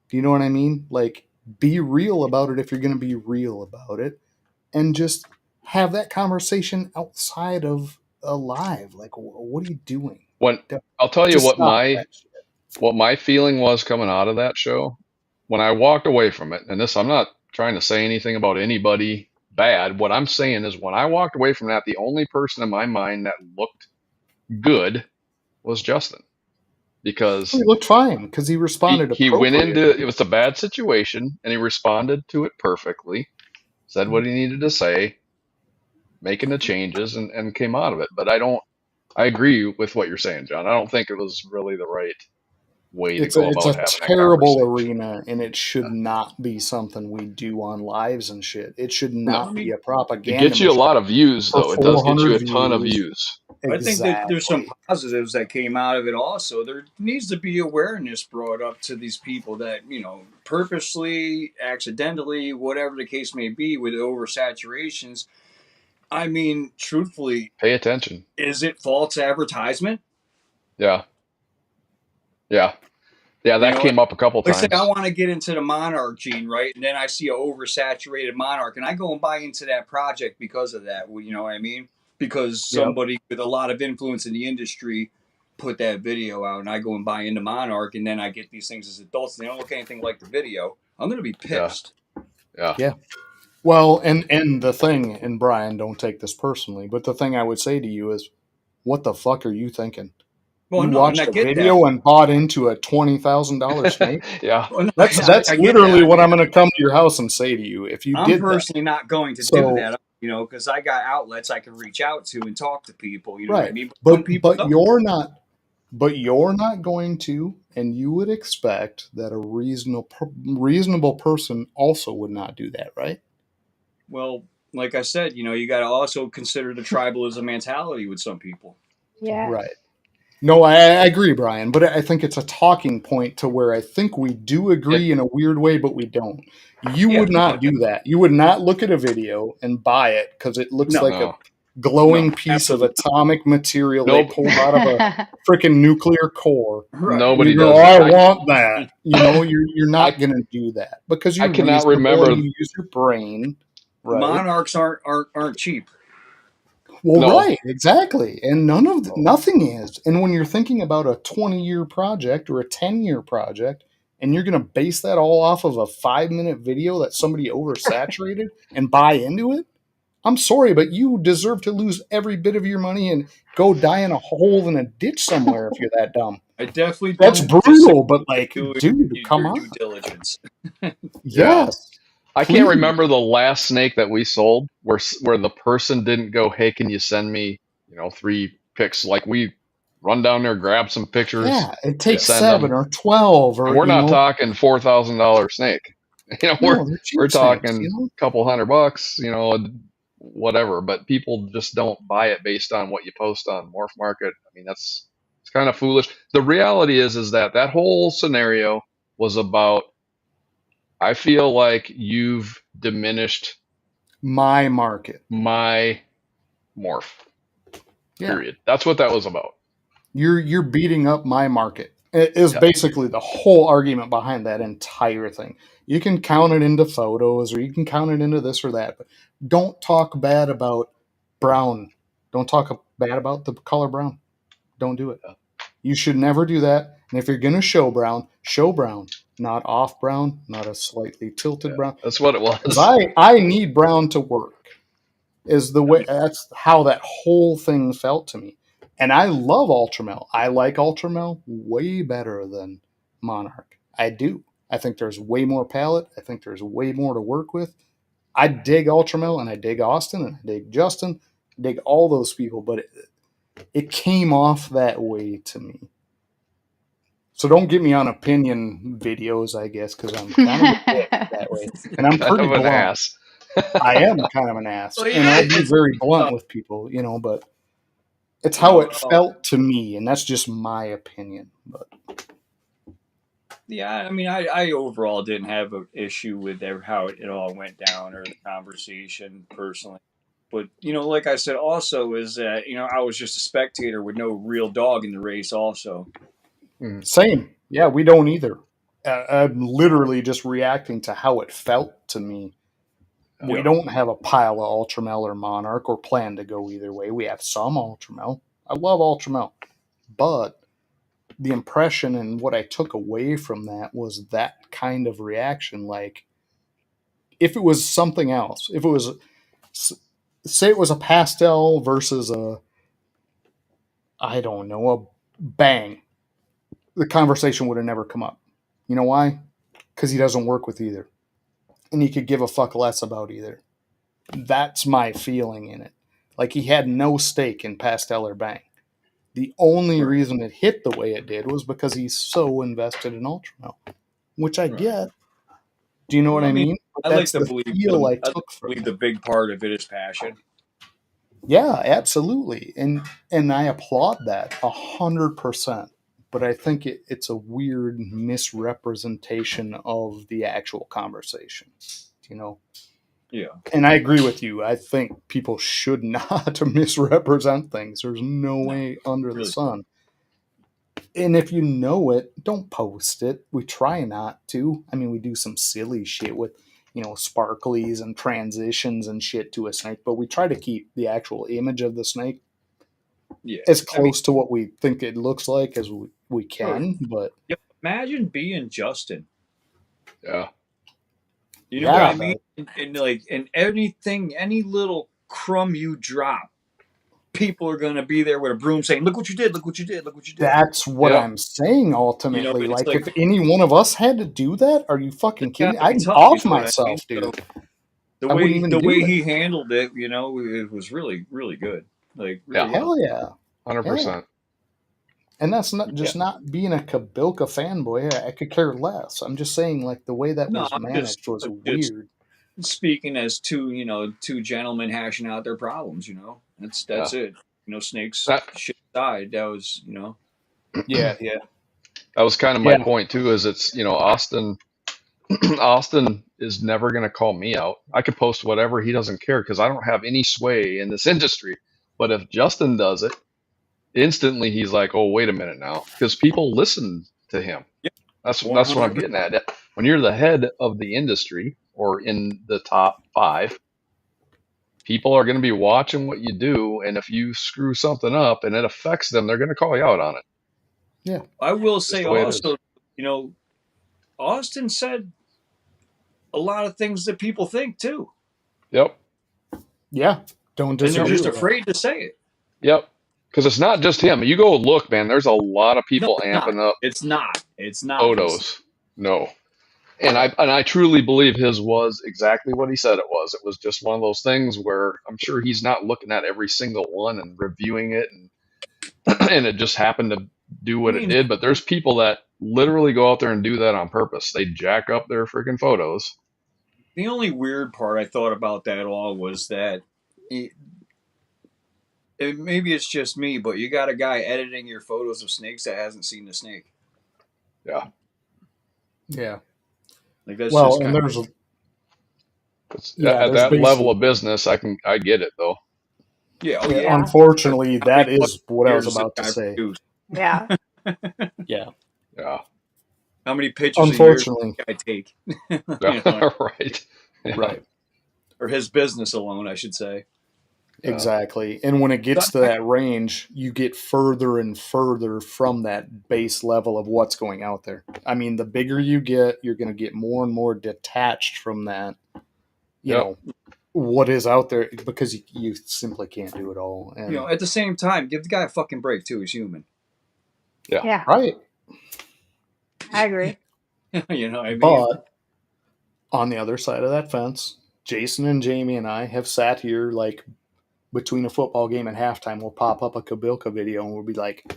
Do you know what I mean? Like, be real about it if you're going to be real about it, and just have that conversation outside of a live. Like, what are you doing? When I'll tell you Just stop that shit. what my feeling was coming out of that show when I walked away from it, and this I'm not trying to say anything about anybody bad. What I'm saying is when I walked away from that, the only person in my mind that looked good was Justin He because looked fine because he responded he went into appropriately. it was a bad situation and he responded to it perfectly, said what he needed to say, making the changes and came out of it. But I agree with what you're saying, John. I don't think it was really the right way to go It's about a having that terrible conversation. arena, and it should not be something we do on lives and shit. It should No. I not be mean, a It propaganda gets you a machine lot of views for though. It does get you 400 a ton of views. views. I think that there's some Exactly. positives that came out of it also. There needs to be awareness brought up to these people that, purposely, accidentally, whatever the case may be with oversaturations. I mean, truthfully, Pay attention. is it false advertisement? Yeah. Yeah. Yeah, You that know, came up a couple like say I times. want to get into the monarch gene, right? And then I see an oversaturated monarch and I go and buy into that project because of that. You know what I mean? Because Yep. somebody with a lot of influence in the industry put that video out and I go and buy into monarch and then I get these things as adults and they don't look anything like the video. I'm going to be Yeah. pissed. Yeah. Yeah. Well, and the thing, and Brian, don't take this personally, but the thing I would say to you is, what the fuck are you thinking? Well, You no, and I watched a get that. video and bought into a $20,000 snake? Yeah. Well, no, That's I get literally that. what I'm going to come to your house and say to you if you I'm did that. personally not going to do So, that, because I got outlets I can reach out to and talk to people. You know what I right. mean? But some people But don't. you're not going to, and you would expect that a reasonable person also would not do that, right? Well, like I said, you got to also consider the tribalism mentality with some people. Yes. Right. No, I agree, Brian, but I think it's a talking point to where I think we do It agree in a weird way, but we don't. You Yeah, would no, not do that. You would not look at a video and buy it because it looks no, like a no. glowing no, piece of absolutely atomic material they Nope. pulled out of a freaking nuclear core. not. Right. And Nobody you go, does oh, that. I want that. You're I not going to do that because I you're cannot reasonable and remember. you use your brain, right? Monarchs aren't cheap. Well, No. right, exactly. And No. nothing is. And when you're thinking about a 20-year project or a 10-year project, and you're going to base that all off of a 5-minute video that somebody oversaturated and buy into it, I'm sorry, but you deserve to lose every bit of your money and go die in a hole in a ditch somewhere if you're that dumb. I definitely That's don't disagree brutal, but with like, doing dude, come your on. due diligence. Yeah. Yes, I can't please. remember the last snake that we sold where the person didn't go, "Hey, can you send me, 3 pics like we run down there, grab some pictures, Yeah, it and takes send them. 7 or 12 And or, we're not talking $4,000 snake. no, they're We're cheap snakes, talking a couple $100, whatever. But people just don't buy it based on what you post on Morph Market. I mean, it's kind of foolish. The reality is that whole scenario was about. I feel like you've diminished My market. my morph. Yeah. Period. That's what that was about. You're beating up my market. It is Yeah. basically the whole argument behind that entire thing. You can count it into photos or you can count it into this or that, but don't talk bad about brown. Don't talk bad about the color brown. Don't do it. You should never do that. And if you're going to show brown, not off brown, not a slightly tilted brown. That's what it Because was. I need brown to work. Is the way that's how that whole thing felt to me. And I love Ultramel. I like Ultramel way better than Monarch. I do. I think there's way more palette. I think there's way more to work with. I dig Ultramel and I dig Austin and I dig Justin. I dig all those people, but it came off that way to me. So don't get me on opinion videos, I guess, because I'm kind of a dick that way. And I'm Kind pretty of an blunt. ass. I am kind of an ass. Well, And yeah, I'll be it's- very blunt with people, but it's how it Well, felt to me, and that's just my opinion. But yeah, I mean, I overall didn't have an issue with how it all went down or the conversation personally. But, like I said, also is that, I was just a spectator with no real dog in the race also. same. Yeah, we don't either. I'm literally just reacting to how it felt to me. We Yeah. don't have a pile of Ultramel or Monarch or plan to go either way. We have some Ultramel. I love Ultramel. But the impression and what I took away from that was that kind of reaction. Like, if it was something else, if it was, say it was a pastel versus I don't know, a bang, the conversation would have never come up. You know why? Because he doesn't work with either. And he could give a fuck less about either. That's my feeling in it. Like, he had no stake in pastel or bang. The only reason it hit the way it did was because he's so invested in Ultramel, which I get. Do you know what I mean? I That's like to the believe feel I took from the it. big part of it is passion. Yeah, absolutely, and I applaud that 100%. But I think it's a weird misrepresentation of the actual conversation. Yeah. And I agree with you. I think people should not misrepresent things. There's no way under the really. sun. And if you know it, don't post it. We try not to. I mean, we do some silly shit with, sparklies and transitions and shit to a snake, but we try to keep the actual image of the snake as close to what we think it looks like as we can. But imagine being Justin. Yeah. You know what I mean? And anything, any little crumb you drop, people are going to be there with a broom saying, "Look what you did! Look what you did! Look what you did!" That's what I'm saying. Ultimately, it's like, like, if any one of us had to do that, are you fucking kidding? I'd tough, off you know what I myself, mean? dude. So, I wouldn't even the do way it. he handled it, it was really, really good. Like, really Hell yeah, 100%. And that's not just not being a Kabilka fanboy. I could care less. I'm just saying, like, the way that was managed was weird. Speaking as two gentlemen hashing out their problems. That's it. Snakes shit died. That was Yeah. That was kind of my point too. Is it's Austin. Austin is never going to call me out. I could post whatever, he doesn't care because I don't have any sway in this industry. But if Justin does it, instantly he's like, "Oh, wait a minute now," because people listen to him. Yep. That's what I'm getting at. When you're the head of the industry or in the top 5, people are going to be watching what you do, and if you screw something up and it affects them, they're going to call you out on it. Yeah, I will say also, Austin said a lot of things that people think too. Yep. Yeah. Don't disagree. And they're just afraid to say it. Yep. Because it's not just him. You go look, man. There's a lot of people amping up. It's not photos. No. And I truly believe his was exactly what he said it was. It was just one of those things where I'm sure he's not looking at every single one and reviewing it and and it just happened to do what it did. But there's people that literally go out there and do that on purpose. They jack up their freaking photos. The only weird part I thought about that all was that maybe it's just me, but you got a guy editing your photos of snakes that hasn't seen the snake. Yeah. Yeah. Like that's Well, just and kind there's of, At that level of business, I get it though. yeah, oh yeah, yeah. unfortunately, How that many is what I was pictures about to this guy say. produced? Yeah. Yeah. Yeah. How many pictures a year does Unfortunately. this guy take? Right. Yeah. Right. Or his business alone, I should say. Yeah. Exactly. And when it gets to that range, you get further and further from that base level of what's going out there. I mean, the bigger you get, you're going to get more and more detached from that, you Yep. know, what is out there, because you simply can't do it all. And You know, at the same time, give the guy a fucking break too. He's human. Yeah. right. I agree. You know what I mean? But on the other side of that fence, Jason and Jamie and I have sat here like between a football game and halftime. We'll pop up a Kabilka video and we'll be like,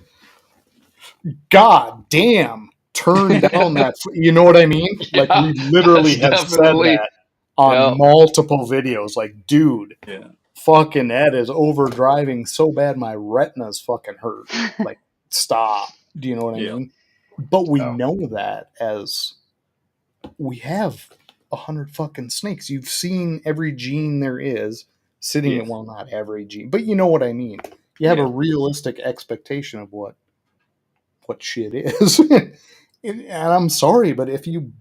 God damn, turn down that. You know what I mean? Yeah, like we literally have said that on multiple videos. Like, dude, fucking Ed is overdriving so bad my retina's fucking hurt. Like, stop. Do you know what I mean? But we know that as we have 100 fucking snakes. You've seen every gene there is sitting in, well, not every gene, but you know what I mean. You have a realistic expectation of what shit is. And I'm sorry, but if you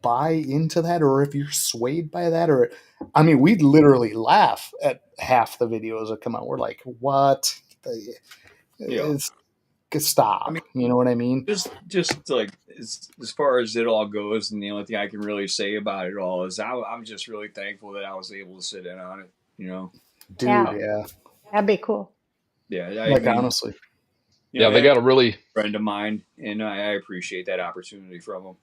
buy into that, or if you're swayed by that, or I mean, we'd literally laugh at half the videos that come out. We're like, what? It's stop. I mean, you know what I mean? Just like as far as it all goes, and the only thing I can really say about it all is I'm just really thankful that I was able to sit in on it. You know, dude, yeah. That'd be cool. Yeah, I mean, honestly. You know, they got a really friend of mine, and I appreciate that opportunity from him,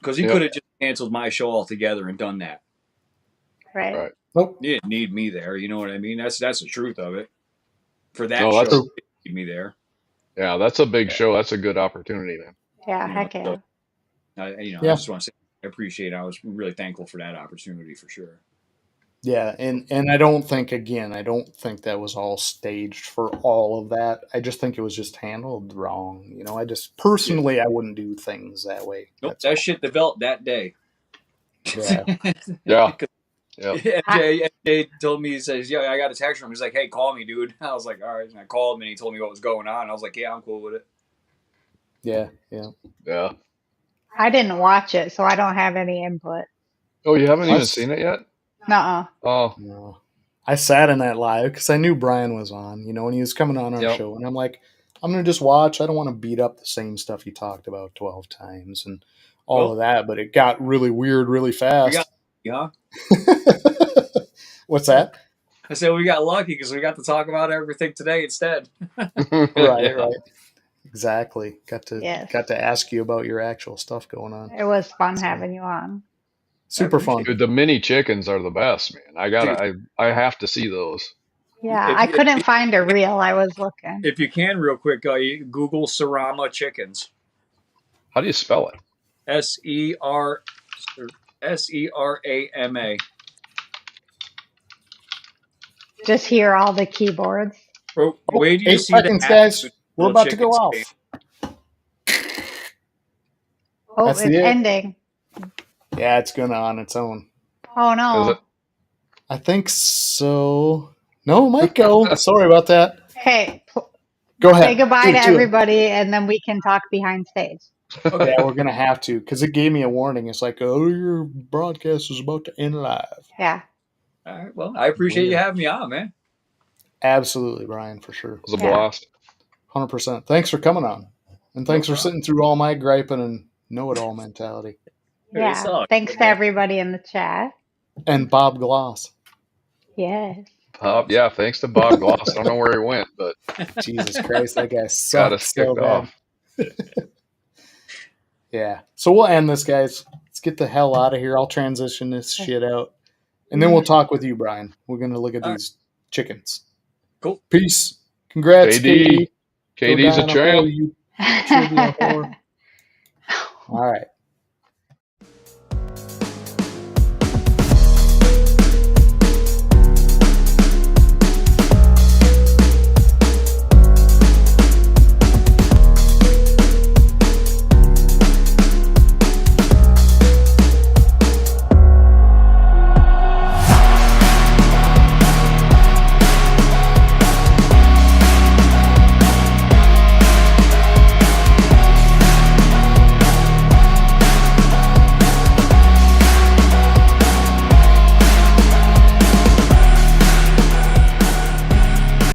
because he could have just canceled my show altogether and done that. Right. Nope. He didn't need me there. You know what I mean? That's the truth of it. For that No, show, that's- he didn't need me there. Yeah, that's a big show. That's a good opportunity, man. Yeah, You know, heck yeah. so, I just want to say I appreciate it. I was really thankful for that opportunity for sure. Yeah, and I don't think that was all staged for all of that. I just think it was just handled wrong. You know, I just personally I wouldn't do things that way. Nope, that shit developed that day. Yeah. Yeah. MJ told me, he says, "Yeah, I got a text from him." He's like, "Hey, call me, dude." I was like, "All right." And I called him, and he told me what was going on. I was like, "Yeah, I'm cool with it." Yeah. I didn't watch it, so I don't have any input. Oh, you haven't even seen it yet? Nuh-uh. Oh. No. I sat in that live because I knew Brian was on, you know, and he was coming on our show. And I'm like, I'm going to just watch. I don't want to beat up the same stuff he talked about 12 times and all of that. But it got really weird really fast. What's that? I said we got lucky because we got to talk about everything today instead. Right. Exactly. Got to ask you about your actual stuff going on. It was fun having you on. Super fun. Dude, the mini chickens are the best, man. I have to see those. Yeah, I couldn't find a reel. I was looking. If you can, real quick, Google Serama chickens. How do you spell it? Serama. Just hear all the keyboards. Wait till you see 8 seconds, guys. We're about to go off. Oh, it's ending. Yeah, it's gonna on its own. Oh no. Is it? I think so. No, it might go. Sorry about that. Okay. Go ahead. Say goodbye to everybody, and then we can talk behind stage. Okay. Yeah, we're gonna have to, because it gave me a warning. It's like, oh, your broadcast is about to end live. Yeah. All right. Well, I appreciate you having me on, man. Absolutely, Brian, for sure. It was a blast. 100%. Thanks for coming on, and thanks for sitting through all my griping and know-it-all mentality. Yeah. Thanks to everybody in the chat. And Bob Gloss. Yes. Yeah, thanks to Bob Gloss. I don't know where he went, but Jesus Christ, that guy sucks. Got us kicked off. Yeah. So we'll end this, guys. Let's get the hell out of here. I'll transition this shit out. And then we'll talk with you, Brian. We're going to look at these chickens. Cool. Peace. Congrats, KD. Katie's die a in a hole, champ. you trivia whore. All right.